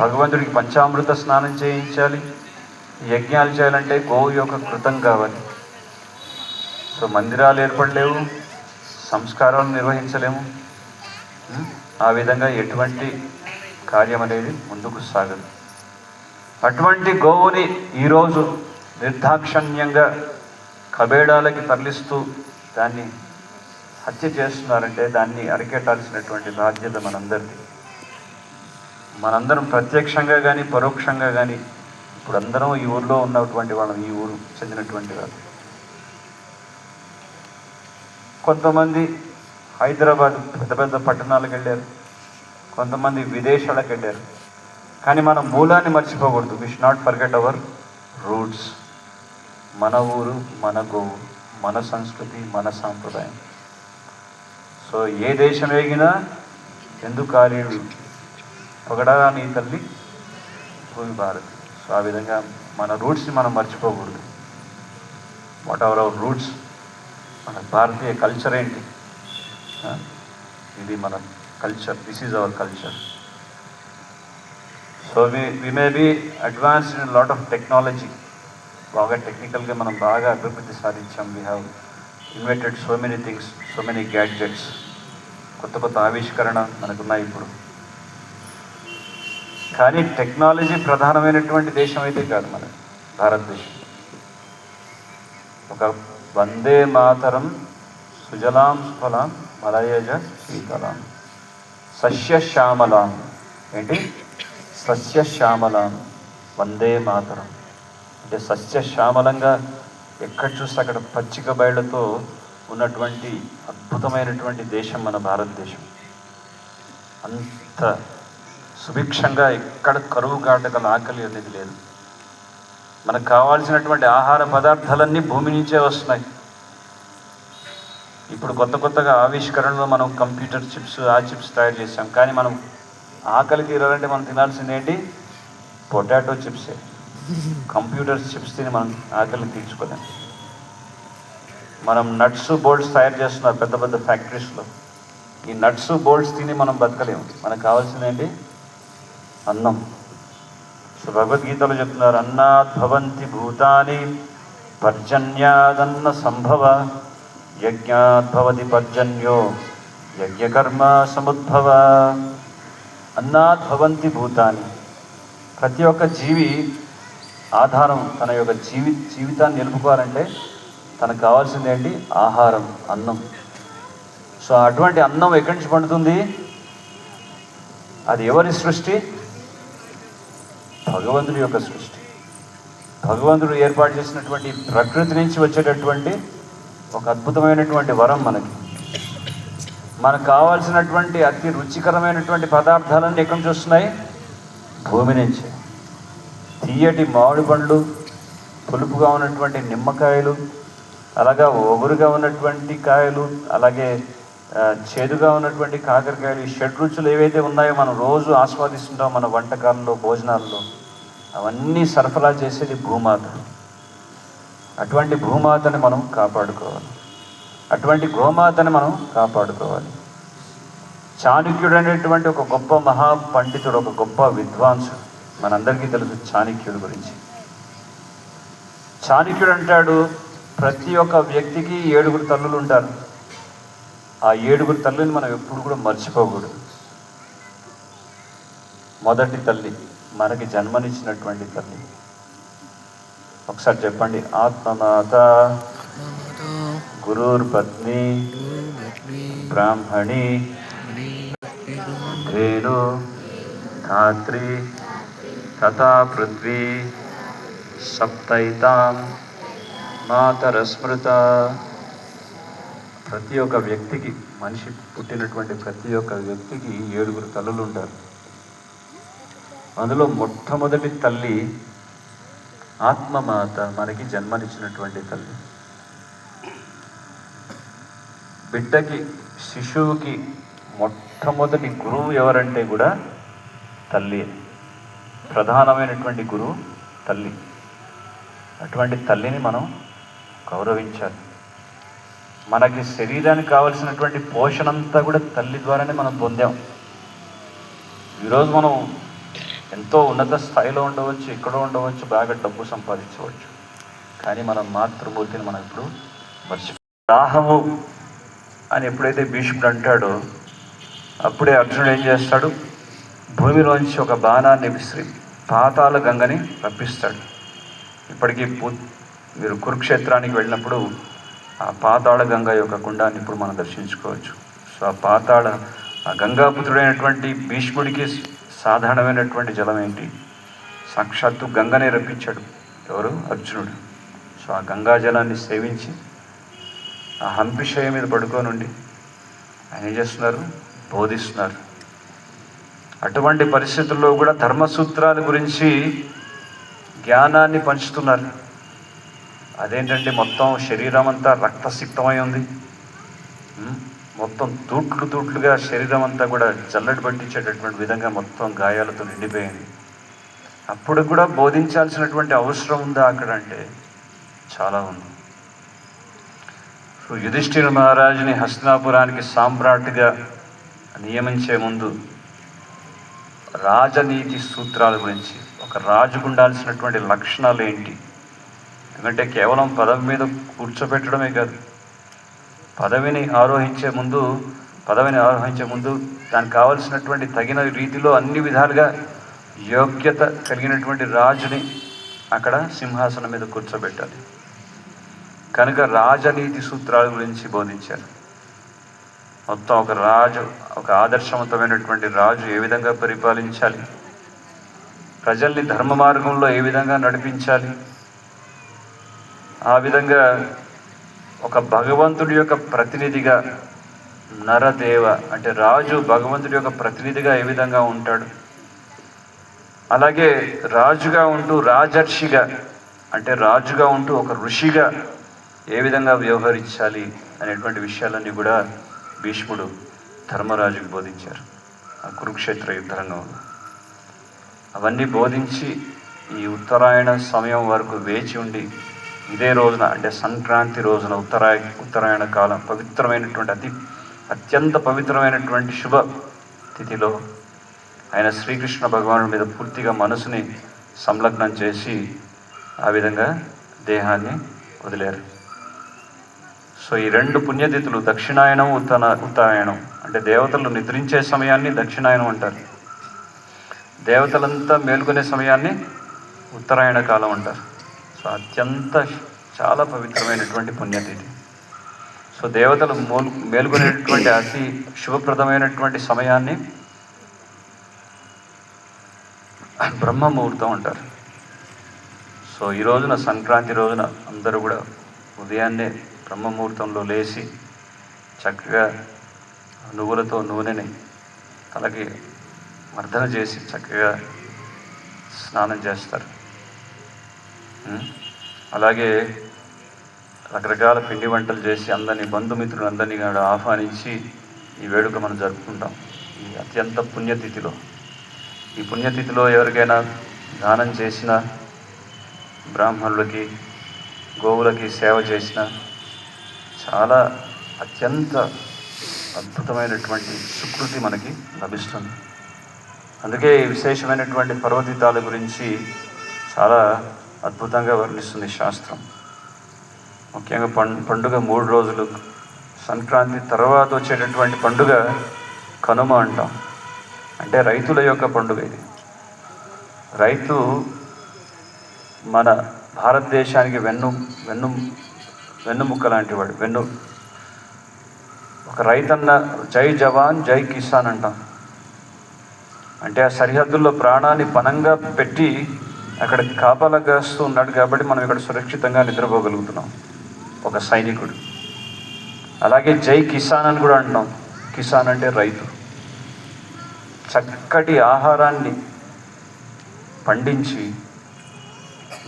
భగవంతుడికి పంచామృత స్నానం చేయించాలి, యజ్ఞాలు చేయాలంటే గోవు యొక్క కృతం కావాలి. సో మందిరాలు ఏర్పడలేవు, సంస్కారాలు నిర్వహించలేము. ఆ విధంగా ఎటువంటి కార్యం అనేది ముందుకు సాగదు. అటువంటి గోవుని ఈరోజు నిర్దాక్షణ్యంగా కబేడాలకి తరలిస్తూ దాన్ని హత్య చేస్తున్నారంటే దాన్ని అరికెట్టాల్సినటువంటి బాధ్యత మనందరిది. మనందరం ప్రత్యక్షంగా కానీ పరోక్షంగా కానీ ఇప్పుడు అందరం ఈ ఊరిలో ఉన్నటువంటి వాళ్ళం, ఈ ఊరు చెందినటువంటి వాళ్ళు. కొంతమంది హైదరాబాద్ పెద్ద పెద్ద పట్టణాలకు వెళ్ళారు, కొంతమంది విదేశాలకు వెళ్ళారు. కానీ మన మూలాన్ని మర్చిపోకూడదు. We should not forget our roots. మన ఊరు, మన గోవు, మన సంస్కృతి, మన సాంప్రదాయం. సో ఏ దేశం వేగినా ఎందుకు కార్యుడు పొగడా నీ తల్లి భూమి భారత్. సో ఆ విధంగా మన రూట్స్ని మనం మర్చిపోకూడదు. వాట్ ఎవర్ అవర్ రూట్స్, మన భారతీయ కల్చర్ ఏంటి, ఇది మన culture, this is our culture. So we may be advanced in lot of technology. బాగా టెక్నికల్గా మనం బాగా అభివృద్ధి సాధించాం. We have invented so many things, so many gadgets, కొత్త కొత్త ఆవిష్కరణ మనకున్నాయి ఇప్పుడు. కానీ టెక్నాలజీ ప్రధానమైనటువంటి దేశం అయితే కాదు మన భారతదేశం. ఒక వందే మాతరం సుజలాం సుఫలాం మలయజ శీతలాం సస్యశ్యామలాం. ఏంటి? సస్యశ్యామలాం వందే మాతరం అంటే సస్యశ్యామలంగా ఎక్కడ చూస్తే అక్కడ పచ్చిక బయళ్లతో ఉన్నటువంటి అద్భుతమైనటువంటి దేశం మన భారతదేశం. అంత సుభిక్షంగా ఎక్కడ కరువు కాటకల ఆకలి అనేది లేదు. మనకు కావాల్సినటువంటి ఆహార పదార్థాలన్నీ భూమి నుంచే వస్తున్నాయి. ఇప్పుడు కొత్త కొత్తగా ఆవిష్కరణలో మనం కంప్యూటర్ చిప్స్, ఆ చిప్స్ తయారు చేసాం. కానీ మనం ఆకలి తీరాలంటే మనం తినాల్సింది ఏంటి? పొటాటో చిప్సే. కంప్యూటర్ చిప్స్ తిని మనం ఆకలిని తీర్చుకోలేం. మనం నట్స్ బోల్ట్స్ తయారు చేస్తున్నారు పెద్ద పెద్ద ఫ్యాక్టరీస్లో. ఈ నట్స్ బోల్ట్స్ తిని మనం బతకలేము. మనకు కావాల్సింది ఏంటి? అన్నం. సో భగవద్గీతలో చెప్తున్నారు, అన్నాద్ భవంతి భూతాని పర్జన్యాదన్న సంభవ యజ్ఞాద్ భవతి పర్జన్యో యజ్ఞకర్మ సముద్భవ. అన్నాద్ భవంతి భూతాని. ప్రతి ఒక్క జీవి ఆధారం, తన యొక్క జీవితాన్ని నిలుపుకోవాలంటే తనకు కావాల్సింది ఏంటి? ఆహారం, అన్నం. సో అటువంటి అన్నం ఎక్కడి నుంచి పండుతుంది? అది ఎవరి సృష్టి? భగవంతుడి యొక్క సృష్టి. భగవంతుడు ఏర్పాటు చేసినటువంటి ప్రకృతి నుంచి వచ్చేటటువంటి ఒక అద్భుతమైనటువంటి వరం మనకి. మనకు కావాల్సినటువంటి అతి రుచికరమైనటువంటి పదార్థాలన్నీ ఎక్కడి నుంచి వస్తున్నాయి? భూమి నుంచే. తీయటి మామిడి పండ్లు, పులుపుగా ఉన్నటువంటి నిమ్మకాయలు, అలాగా ఒగురుగా ఉన్నటువంటి కాయలు, అలాగే చేదుగా ఉన్నటువంటి కాకరకాయలు, ఈ షడ్రుచులు ఏవైతే ఉన్నాయో మనం రోజు ఆస్వాదిస్తుంటాం మన వంటకాల్లో, భోజనాల్లో, అవన్నీ సరఫరా చేసేది భూమాత. అటువంటి భూమాతని మనం కాపాడుకోవాలి. అటువంటి గోమాతని మనం కాపాడుకోవాలి. చాణక్యుడు అనేటువంటి ఒక గొప్ప మహాపండితుడు, ఒక గొప్ప విద్వాంసుడు, మనందరికీ తెలుసు చాణక్యుడి గురించి. చాణక్యుడు అంటాడు, ప్రతి ఒక్క వ్యక్తికి 7 తల్లులు ఉంటారు. ఆ 7 తల్లిని మనం ఎప్పుడు కూడా మర్చిపోకూడదు. మొదటి తల్లి మనకి జన్మనిచ్చినటువంటి తల్లి. ఒకసారి చెప్పండి, ఆత్మమాత గురుర్పత్ని బ్రాహ్మణి ధేను ధాత్రి తథా పృథ్వీ సప్తైతాం మాతరస్మృత. ప్రతి ఒక్క వ్యక్తికి, మనిషి పుట్టినటువంటి ప్రతి ఒక్క వ్యక్తికి 7 తల్లులు ఉంటారు. అందులో మొట్టమొదటి తల్లి ఆత్మమాత, మనకి జన్మనిచ్చినటువంటి తల్లి. బిడ్డకి, శిశువుకి మొట్టమొదటి గురువు ఎవరంటే కూడా తల్లి. ప్రధానమైనటువంటి గురువు తల్లి. అటువంటి తల్లిని మనం గౌరవించాలి. మనకి శరీరానికి కావలసినటువంటి పోషణ అంతా కూడా తల్లి ద్వారానే మనం పొందాం. ఈరోజు మనం ఎంతో ఉన్నత స్థాయిలో ఉండవచ్చు, ఎక్కడో ఉండవచ్చు, బాగా డబ్బు సంపాదించవచ్చు, కానీ మనం మాతృమూర్తిని మనం ఇప్పుడు దాహము అని ఎప్పుడైతే భీష్ముడు అంటాడో అప్పుడే అర్జునుడు ఏం చేస్తాడు, భూమిలోంచి ఒక బాణాన్ని విసిరి పాతాళ గంగని రప్పిస్తాడు. ఇప్పటికీ మీరు కురుక్షేత్రానికి వెళ్ళినప్పుడు ఆ పాతాళ గంగ యొక్క కుండాన్ని ఇప్పుడు మనం దర్శించుకోవచ్చు. సో ఆ గంగాపుత్రుడైనటువంటి భీష్ముడికి సాధారణమైనటువంటి జలం ఏంటి? సాక్షాత్తు గంగనే రప్పించాడు. ఎవరు? అర్జునుడు. సో ఆ గంగా జలాన్ని సేవించి ఆ హంపిశయ మీద పడుకోనుండి ఆయన ఏం చేస్తున్నారు? బోధిస్తున్నారు. అటువంటి పరిస్థితుల్లో కూడా ధర్మసూత్రాల గురించి జ్ఞానాన్ని పంచుతున్నారు. అదేంటంటే మొత్తం శరీరం అంతా రక్తసిక్తమై ఉంది, మొత్తం తూట్లుగా శరీరం అంతా కూడా జల్లడి పట్టించేటటువంటి విధంగా మొత్తం గాయాలతో నిండిపోయింది. అప్పుడు కూడా బోధించాల్సినటువంటి అవసరం ఉందా అక్కడ అంటే చాలా ఉంది. యుధిష్ఠిర మహారాజుని హస్తినాపురానికి సామ్రాట్గా నియమించే ముందు రాజనీతి సూత్రాల గురించి, ఒక రాజుకు ఉండాల్సినటువంటి లక్షణాలు ఏంటి, ఎందుకంటే కేవలం పదవి మీద కూర్చోబెట్టడమే కాదు, పదవిని ఆరోహించే ముందు దానికి కావలసినటువంటి తగిన రీతిలో అన్ని విధాలుగా యోగ్యత కలిగినటువంటి రాజుని అక్కడ సింహాసనం మీద కూర్చోబెట్టాలి. కనుక రాజనీతి సూత్రాల గురించి బోధించారు. మొత్తం ఒక ఆదర్శవంతమైనటువంటి రాజు ఏ విధంగా పరిపాలించాలి, ప్రజల్ని ధర్మ మార్గంలో ఏ విధంగా నడిపించాలి, ఆ విధంగా ఒక భగవంతుడి యొక్క ప్రతినిధిగా, నరదేవ అంటే రాజు భగవంతుడి యొక్క ప్రతినిధిగా ఏ విధంగా ఉంటాడు, అలాగే రాజుగా ఉంటూ రాజర్షిగా అంటే రాజుగా ఉంటూ ఒక ఋషిగా ఏ విధంగా వ్యవహరించాలి అనేటువంటి విషయాలన్నీ కూడా భీష్ముడు ధర్మరాజుకు బోధించారు ఆ కురుక్షేత్ర యుద్ధరంగంలో. అవన్నీ బోధించి ఈ ఉత్తరాయణ సమయం వరకు వేచి ఉండి ఇదే రోజున అంటే సంక్రాంతి రోజున ఉత్తరాయణ కాలం పవిత్రమైనటువంటి అత్యంత పవిత్రమైనటువంటి శుభ తిథిలో ఆయన శ్రీకృష్ణ భగవానుడి మీద పూర్తిగా మనసుని సంలగ్నం చేసి ఆ విధంగా దేహాన్ని వదిలేరు. సో ఈ రెండు పుణ్యతిథులు దక్షిణాయనం, ఉత్తరాయణం అంటే దేవతలు నిద్రించే సమయాన్ని దక్షిణాయనం అంటారు, దేవతలంతా మేల్కొనే సమయాన్ని ఉత్తరాయణ కాలం అంటారు. సో చాలా పవిత్రమైనటువంటి పుణ్యతిథి. సో దేవతలు మేల్కొనేటువంటి అతి శుభప్రదమైనటువంటి సమయాన్ని బ్రహ్మ ముహూర్తం అంటారు. సో ఈ రోజున సంక్రాంతి రోజున అందరూ కూడా ఉదయాన్నే బ్రహ్మ ముహూర్తంలో లేచి చక్కగా నువ్వులతో నూనెని తలకి మర్దన చేసి చక్కగా స్నానం చేస్తారు. అలాగే రకరకాల పిండి వంటలు చేసి అందరినీ బంధుమిత్రులు అందరినీ కూడా ఆహ్వానించి ఈ వేడుక మనం జరుపుకుంటాం ఈ అత్యంత పుణ్యతిథిలో. ఈ పుణ్యతిథిలో ఎవరికైనా దానం చేసిన, బ్రాహ్మణులకి గోవులకి సేవ చేసిన చాలా అత్యంత అద్భుతమైనటువంటి సుకృతి మనకి లభిస్తుంది. అందుకే ఈ విశేషమైనటువంటి పర్వదితాల గురించి చాలా అద్భుతంగా వర్ణిస్తుంది శాస్త్రం. ముఖ్యంగా పండుగ 3 రోజులు, సంక్రాంతి తర్వాత వచ్చేటటువంటి పండుగ కనుమ అంటాం. అంటే రైతుల యొక్క పండుగ ఇది. రైతు మన భారతదేశానికి వెన్నుముక్క లాంటి వాడు. ఒక రైతన్న జై జవాన్ జై కిసాన్ అంటాం. అంటే ఆ సరిహద్దుల్లో ప్రాణాన్ని పణంగా పెట్టి అక్కడ కాపలా కాస్తూ ఉన్నాడు కాబట్టి మనం ఇక్కడ సురక్షితంగా నిద్రపోగలుగుతున్నాం, ఒక సైనికుడు. అలాగే జై కిసాన్ అని కూడా అంటున్నాం. కిసాన్ అంటే రైతు. చక్కటి ఆహారాన్ని పండించి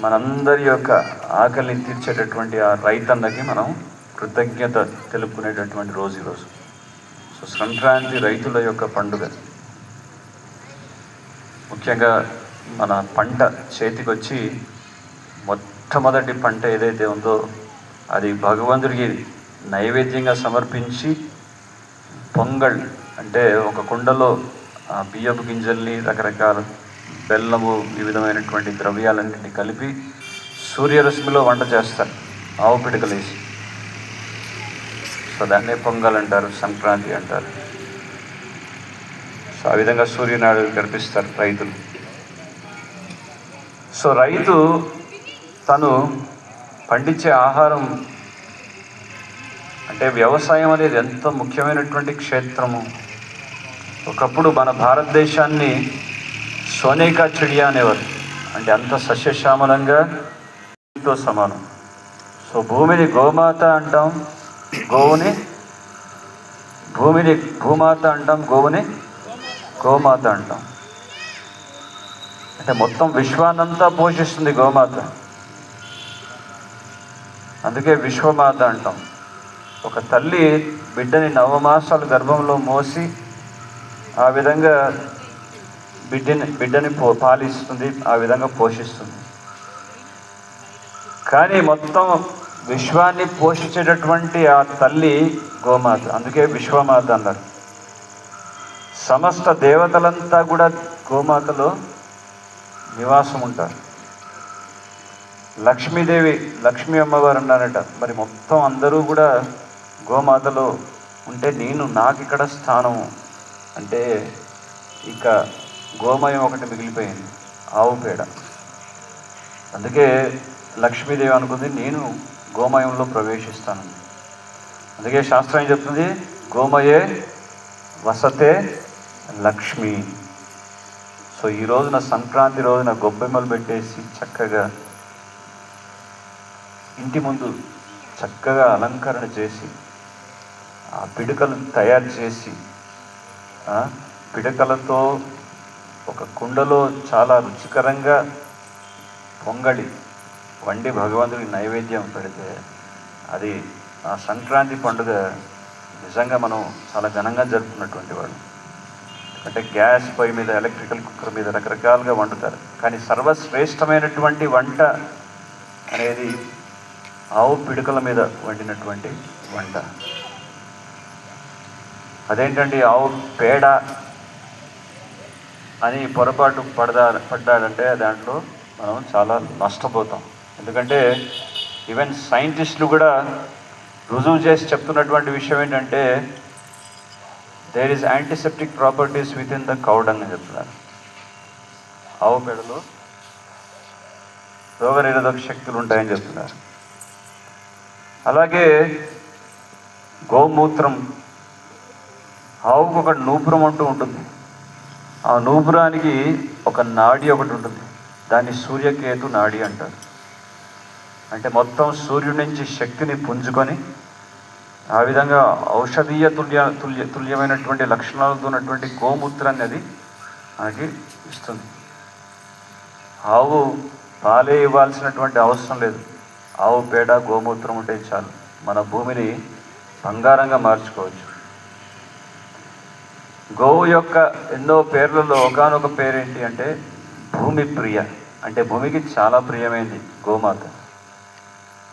మనందరి యొక్క ఆకలిని తీర్చేటటువంటి ఆ రైతన్నకి మనం కృతజ్ఞత తెలుపుకునేటటువంటి రోజు ఈరోజు. సో సంక్రాంతి రైతుల యొక్క పండుగ. ముఖ్యంగా మన పంట చేతికి వచ్చి మొట్టమొదటి పంట ఏదైతే ఉందో అది భగవంతుడికి నైవేద్యంగా సమర్పించి పొంగల్ అంటే ఒక కుండలో ఆ బియ్యపు గింజల్ని రకరకాల బెల్లము, వివిధమైనటువంటి ద్రవ్యాలన్నింటినీ కలిపి సూర్యరశ్మిలో వంట చేస్తారు, ఆవు పిడకలేసి. సో దాన్నే పొంగల్ అంటారు, సంక్రాంతి అంటారు. సో ఆ విధంగా సూర్యనారాయణ గడిపిస్తారు రైతులు. సో రైతు తను పండించే ఆహారం అంటే వ్యవసాయం అనేది ఎంతో ముఖ్యమైనటువంటి క్షేత్రము. ఒకప్పుడు మన భారతదేశాన్ని సోనేకా చిడియా అనేవారు, అంటే అంత సస్యశ్యామలంగా తో సమానం. సో భూమిని గోమాత అంటాం, గోవుని భూమాత అంటాం, గోవుని గోమాత అంటాం. అంటే మొత్తం విశ్వాన్నంతా పోషిస్తుంది గోమాత, అందుకే విశ్వమాత అంటాం. ఒక తల్లి బిడ్డని 9 మాసాలు గర్భంలో మోసి ఆ విధంగా బిడ్డని పాలిస్తుంది, ఆ విధంగా పోషిస్తుంది. కానీ మొత్తం విశ్వాన్ని పోషించేటటువంటి ఆ తల్లి గోమాత, అందుకే విశ్వమాత అన్నారు. సమస్త దేవతలంతా కూడా గోమాతలో నివాసం ఉంటారు. లక్ష్మీదేవి, లక్ష్మీ అమ్మవారు అన్నారట. మరి మొత్తం అందరూ కూడా గోమాతలో ఉంటే నాకు ఇక్కడ స్థానము అంటే ఇక గోమయం ఒకటి మిగిలిపోయింది, ఆవు పేడ. అందుకే లక్ష్మీదేవి అనుకుంది, నేను గోమయంలో ప్రవేశిస్తాను. అందుకే శాస్త్రం ఏం చెప్తుంది, గోమయే వసతే లక్ష్మి. సో ఈ రోజున సంక్రాంతి రోజున గొబ్బెమ్మలు పెట్టేసి చక్కగా ఇంటి ముందు చక్కగా అలంకరణ చేసి ఆ పిడకలు తయారు చేసి పిడకలతో ఒక కుండలో చాలా రుచికరంగా పొంగళి వండి భగవంతుడికి నైవేద్యం పెడితే అది ఆ సంక్రాంతి పండుగ నిజంగా మనం చాలా ఘనంగా జరుపుకున్నటువంటి వాళ్ళు. అంటే గ్యాస్ పొయ్యి మీద, ఎలక్ట్రికల్ కుక్కర్ మీద రకరకాలుగా వండుతారు, కానీ సర్వశ్రేష్టమైనటువంటి వంట అనేది ఆవు పిడకల మీద వండినటువంటి వంట. అదేంటండి ఆవు పేడ అని పొరపాటు పడ్డాడంటే దాంట్లో మనం చాలా నష్టపోతాం. ఎందుకంటే ఈవెన్ సైంటిస్టులు కూడా రుజువు చేసి చెప్తున్నటువంటి విషయం ఏంటంటే there is antiseptic properties within the cow dung అని చెప్తున్నారు. ఆవు పేడలో రోగనిరోధక శక్తులు ఉంటాయని చెప్తున్నారు. అలాగే గోమూత్రం, ఆవుకు ఒక నూపురం అంటూ ఉంటుంది. ఆ నూపురానికి ఒక నాడి ఒకటి ఉంటుంది, దాన్ని సూర్యకేతు నాడి అంటారు. అంటే మొత్తం సూర్యుడి నుంచి శక్తిని పుంజుకొని ఆ విధంగా ఔషధీయ తుల్యమైనటువంటి లక్షణాలతో ఉన్నటువంటి గోమూత్రాన్ని అది మనకి ఇస్తుంది. ఆవు పాలే ఇవ్వాల్సినటువంటి అవసరం లేదు, ఆవు పేడ గోమూత్రం ఉంటే చాలు మన భూమిని బంగారంగా మార్చుకోవచ్చు. గోవు యొక్క ఎన్నో పేర్లలో ఒకానొక పేరేంటి అంటే భూమి ప్రియ, అంటే భూమికి చాలా ప్రియమైంది గోమాత.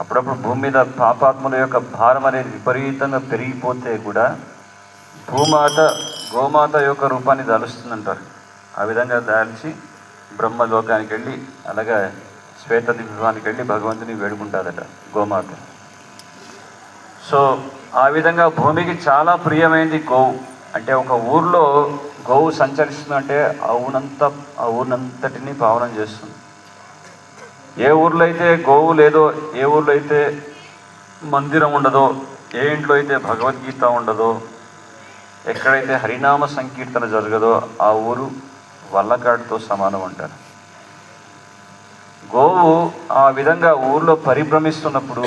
అప్పుడప్పుడు భూమి మీద పాపాత్ముల యొక్క భారం అనేది విపరీతంగా పెరిగిపోతే కూడా గోమాత యొక్క రూపాన్ని దాలుస్తుందంటారు. ఆ విధంగా దాల్చి బ్రహ్మలోకానికి వెళ్ళి అలాగే శ్వేతద్వీపానికి వెళ్ళి భగవంతుని వేడుకుంటుందట గోమాత. సో ఆ విధంగా భూమికి చాలా ప్రియమైంది గోవు. అంటే ఒక ఊర్లో గోవు సంచరిస్తుందంటే ఆ ఊరినంతటిని పావనం చేస్తుంది. ఏ ఊర్లో అయితే గోవు లేదో, ఏ ఊర్లో అయితే మందిరం ఉండదో, ఏ ఇంట్లో అయితే భగవద్గీత ఉండదో, ఎక్కడైతే హరినామ సంకీర్తన జరగదో ఆ ఊరు వల్లకాడుతో సమానం అంటారు. గోవు ఆ విధంగా ఊర్లో పరిభ్రమిస్తున్నప్పుడు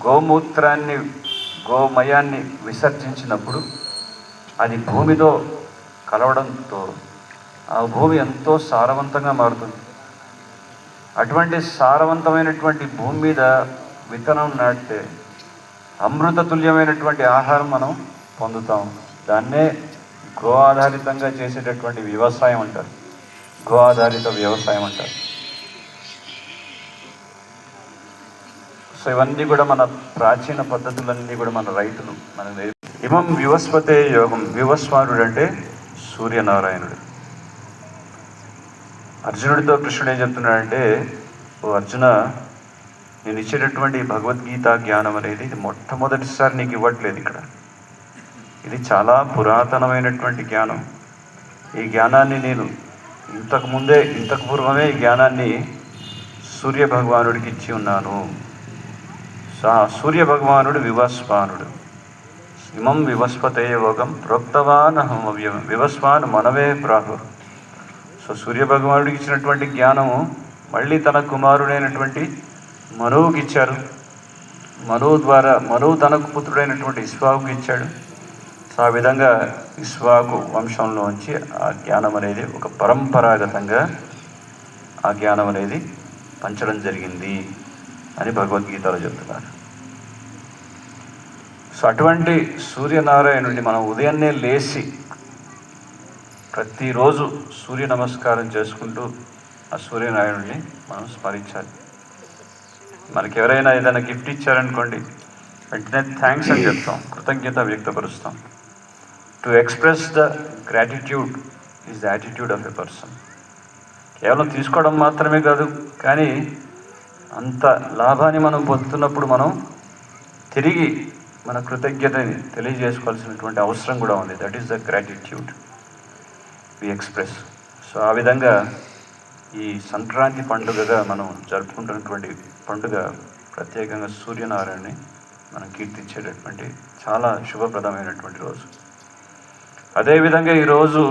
గోమూత్రాన్ని, గోమయాన్ని విసర్జించినప్పుడు అది భూమితో కలవడంతో ఆ భూమి ఎంతో సారవంతంగా మారుతుంది. అటువంటి సారవంతమైనటువంటి భూమి మీద విత్తనం నాటితే అమృత తుల్యమైనటువంటి ఆహారం మనం పొందుతాం. దాన్నే గో ఆధారితంగా చేసేటటువంటి వ్యవసాయం అంటారు, గో ఆధారిత వ్యవసాయం అంటారు. సో ఇవన్నీ కూడా మన ప్రాచీన పద్ధతులన్నీ కూడా మన రైతులు మనకు ఇమం వివస్వతే యోగం. వివస్వానుడు అంటే సూర్యనారాయణుడు. అర్జునుడితో కృష్ణుడు ఏం చెప్తున్నాడంటే, ఓ అర్జున, నేను ఇచ్చేటటువంటి భగవద్గీత జ్ఞానం అనేది ఇది మొట్టమొదటిసారి నీకు ఇవ్వట్లేదు ఇక్కడ. ఇది చాలా పురాతనమైనటువంటి జ్ఞానం. ఈ జ్ఞానాన్ని నేను ఇంతకు పూర్వమే ఈ జ్ఞానాన్ని సూర్య భగవానుడికి ఇచ్చి ఉన్నాను. సూర్య భగవానుడు వివస్వానుడు. ఇమం వివస్వతే యోగం ప్రోక్తవాన్ అహం అవ్యయం వివస్వాన్ మనవే ప్రాహు. సో సూర్య భగవానుడికి ఇచ్చినటువంటి జ్ఞానము మళ్ళీ తన కుమారుడైనటువంటి మనువుకి ఇచ్చారు. మనువు తనకు పుత్రుడైనటువంటి ఇస్వాకుకి ఇచ్చాడు. సో ఆ విధంగా ఇస్వాకు వంశంలోంచి ఆ జ్ఞానం అనేది ఒక పరంపరాగతంగా ఆ జ్ఞానం అనేది పంచడం జరిగింది అని భగవద్గీతలో చెప్తున్నారు. సో అటువంటి సూర్యనారాయణుడిని మనం ఉదయాన్నే లేచి ప్రతిరోజు సూర్య నమస్కారం చేసుకుంటూ ఆ సూర్యనారాయణుడిని మనం స్మరించాలి. మనకి ఎవరైనా ఏదైనా గిఫ్ట్ ఇచ్చారనుకోండి, వెంటనే థ్యాంక్స్ అని చెప్తాం, కృతజ్ఞత వ్యక్తపరుస్తాం. To express the gratitude is the attitude of a person. కేవలం తీసుకోవడం మాత్రమే కాదు, కానీ అంత లాభాన్ని మనం పొందుతున్నప్పుడు మనం తిరిగి మన కృతజ్ఞతని తెలియజేసుకోవాల్సినటువంటి అవసరం కూడా ఉంది. That is the gratitude we express. So ఆ విధంగా ఈ సంక్రాంతి పండుగగా మనం జరుపుకుంటున్నటువంటి పండుగ ప్రత్యేకంగా సూర్యనారాయణని మనం కీర్తించేటటువంటి చాలా శుభప్రదమైనటువంటి రోజు. అదేవిధంగా ఈరోజు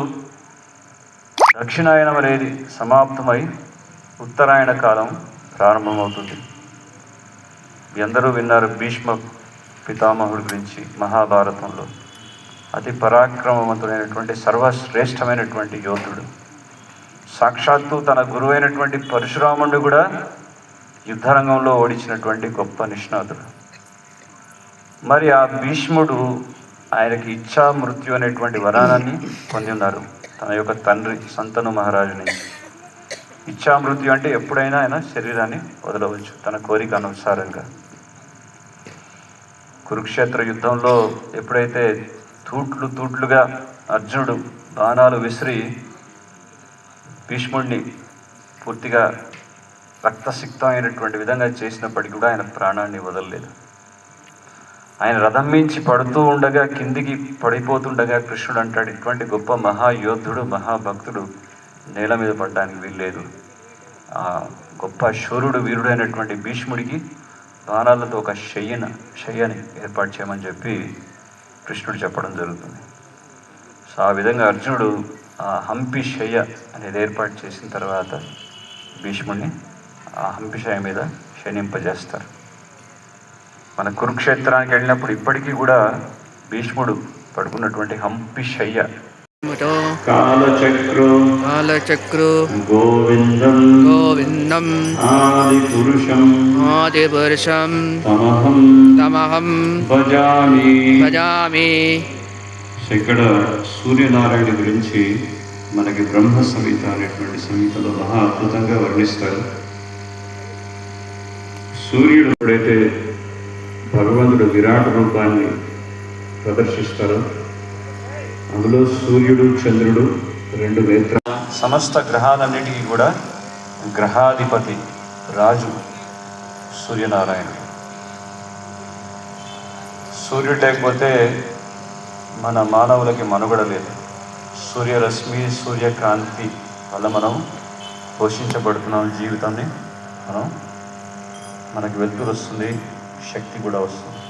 దక్షిణాయనం అనేది సమాప్తమై ఉత్తరాయణ కాలం ప్రారంభమవుతుంది. మీ అందరూ విన్నారు భీష్మ పితామహుడి గురించి. మహాభారతంలో అతి పరాక్రమవంతుడైనటువంటి సర్వశ్రేష్టమైనటువంటి యోధుడు. సాక్షాత్తు తన గురువైనటువంటి పరశురాముడు కూడా యుద్ధరంగంలో ఓడించినటువంటి గొప్ప నిష్ణాతుడు. మరి ఆ భీష్ముడు ఆయనకి ఇచ్ఛా మృత్యు అనేటువంటి వరానాన్ని పొంది ఉన్నారు తన యొక్క తండ్రి శంతను మహారాజు నుంచి. ఇచ్ఛా మృత్యు అంటే ఎప్పుడైనా ఆయన శరీరాన్ని వదలవచ్చు తన కోరిక అనుసారంగా. కురుక్షేత్ర యుద్ధంలో ఎప్పుడైతే తూట్లుగా అర్జునుడు బాణాలు విసిరి భీష్ముడిని పూర్తిగా రక్తసిక్తమైనటువంటి విధంగా చేసినప్పటికీ కూడా ఆయన ప్రాణాన్ని వదలలేదు. ఆయన రథం మించి పడుతూ ఉండగా, కిందికి పడిపోతుండగా కృష్ణుడు అంటాడు, ఇటువంటి గొప్ప మహాయోధుడు మహాభక్తుడు నేల మీద పడడానికి వీల్లేదు. ఆ గొప్ప శూరుడు వీరుడైనటువంటి భీష్ముడికి బాణాలతో ఒక శయ్యని ఏర్పాటు చేయమని చెప్పి కృష్ణుడు చెప్పడం జరుగుతుంది. సో ఆ విధంగా అర్జునుడు ఆ హంపి శయ్య అనేది ఏర్పాటు చేసిన తర్వాత భీష్ముడిని ఆ హంపి శయ్య మీద శయనింపజేస్తారు. మన కురుక్షేత్రానికి వెళ్ళినప్పుడు ఇప్పటికీ కూడా భీష్ముడు పడుకున్నటువంటి హంపి శయ్య కాలచక్రో గోవిందం ఆదిపురుషం తమహం భజామి. ఇక్కడ సూర్యనారాయణ గురించి మనకి బ్రహ్మ సంహిత అనేటువంటి సంహితలో మహా అద్భుతంగా వర్ణిస్తారు. సూర్యుడు ఎప్పుడైతే భగవంతుడు విరాట రూపాన్ని ప్రదర్శిస్తారో అందులో సూర్యుడు చంద్రుడు రెండు నేత్రాలు. సమస్త గ్రహాలన్నిటికీ కూడా గ్రహాధిపతి రాజు సూర్యనారాయణుడు. సూర్యుడు లేకపోతే మన మానవులకి మనుగడ లేదు. సూర్యరశ్మి సూర్యకాంతి వల్ల మనం పోషించబడుతున్నాం. జీవితాన్ని మనకి వెలుతురు వస్తుంది, శక్తి కూడా వస్తుంది.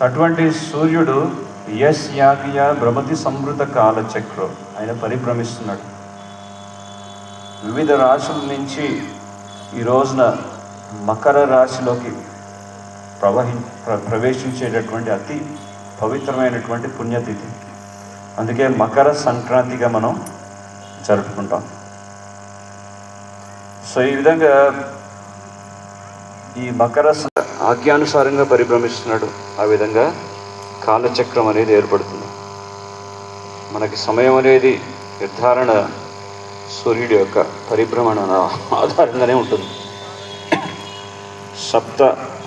అటువంటి సూర్యుడు యస్ యాగియ భ్రమతి సంవృత కాలచక్రం ఆయన పరిభ్రమిస్తున్నాడు. వివిధ రాశుల నుంచి ఈ రోజున మకర రాశిలోకి ప్రవేశించేటటువంటి అతి పవిత్రమైనటువంటి పుణ్యతిథి. అందుకే మకర సంక్రాంతిగా మనం జరుపుకుంటాం. సో ఈ విధంగా ఈ మకర ఆజ్ఞానుసారంగా పరిభ్రమిస్తున్నాడు. ఆ విధంగా కాలచక్రం అనేది ఏర్పడుతుంది. మనకి సమయం అనేది నిర్ధారణ సూర్యుడి యొక్క పరిభ్రమణ ఆధారంగానే ఉంటుంది. సప్త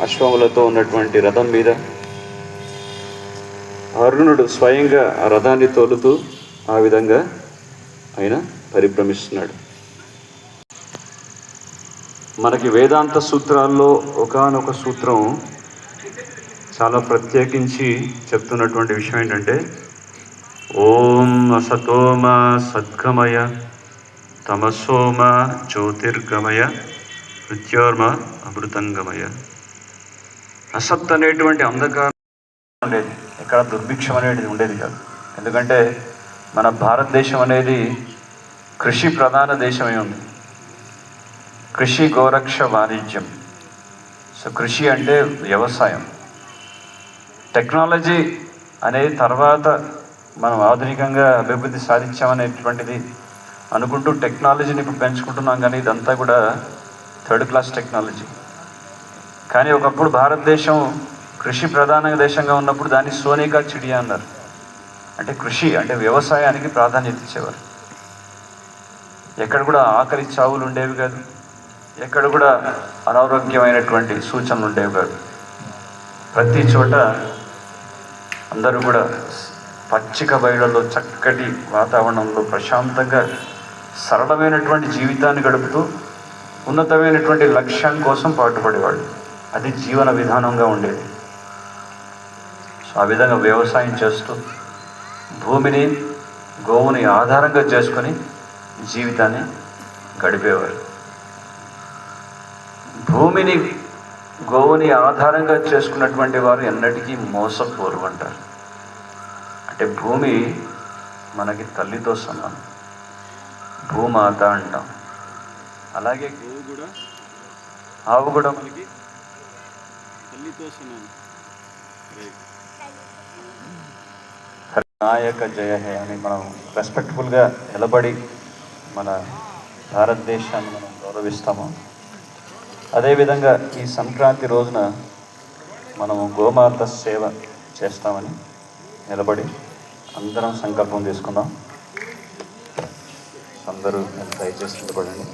అశ్వములతో ఉన్నటువంటి రథం మీద అరుణుడు స్వయంగా ఆ రథాన్ని తోలుతూ ఆ విధంగా ఆయన పరిభ్రమిస్తున్నాడు. మనకి వేదాంత సూత్రాల్లో ఒకానొక సూత్రం చాలా ప్రత్యేకించి చెప్తున్నటువంటి విషయం ఏంటంటే, ఓం అసతోమ సద్గమయ తమసోమ జ్యోతిర్గమయ మృత్యోర్మ అమృతంగమయ. అసత్ అనేటువంటి అంధకారం ఉండేది, ఎక్కడ దుర్భిక్షం అనేది ఉండేది కాదు. ఎందుకంటే మన భారతదేశం అనేది కృషి ప్రధాన దేశమై ఉంది. కృషి గోరక్ష వాణిజ్యం. సో కృషి అంటే వ్యవసాయం. టెక్నాలజీ అనేది తర్వాత మనం ఆధునికంగా అభివృద్ధి సాధించామనేటువంటిది అనుకుంటూ టెక్నాలజీని ఇప్పుడు పెంచుకుంటున్నాం, కానీ ఇదంతా కూడా థర్డ్ క్లాస్ టెక్నాలజీ. కానీ ఒకప్పుడు భారతదేశం కృషి ప్రధాన దేశంగా ఉన్నప్పుడు దాన్ని సోనేకా చిడియా అన్నారు. అంటే కృషి అంటే వ్యవసాయానికి ప్రాధాన్యత ఇచ్చేవారు. ఎక్కడ కూడా ఆకలి చావులు ఉండేవి కాదు, ఎక్కడ కూడా అనారోగ్యమైనటువంటి సూచనలు ఉండేవి కాదు. ప్రతి చోట అందరూ కూడా పచ్చిక బయళ్ళలో చక్కటి వాతావరణంలో ప్రశాంతంగా సరళమైనటువంటి జీవితాన్ని గడుపుతూ ఉన్నతమైనటువంటి లక్ష్యం కోసం పాటుపడేవాళ్ళు. అది జీవన విధానంగా ఉండేది. సో ఆ విధంగా వ్యవసాయం చేస్తూ భూమిని గోవుని ఆధారంగా చేసుకొని జీవితాన్ని గడిపేవారు. భూమిని గోవుని ఆధారంగా చేసుకున్నటువంటి వారు ఎన్నటికీ మోసపోరు అంటారు. అంటే భూమి మనకి తల్లితో సమానం, భూమాత అంటాం. అలాగే గోవు కూడా, ఆవు కూడా మనకి తల్లితో సమానం. నాయక జయ హే అని మనం రెస్పెక్ట్ఫుల్గా నిలబడి మన భారతదేశాన్ని మనం గౌరవిస్తాము. అదేవిధంగా ఈ సంక్రాంతి రోజున మనము గోమాత సేవ చేస్తామని నిలబడి అందరం సంకల్పం తీసుకుందాం. అందరూ దయచేసి నిలబడండి.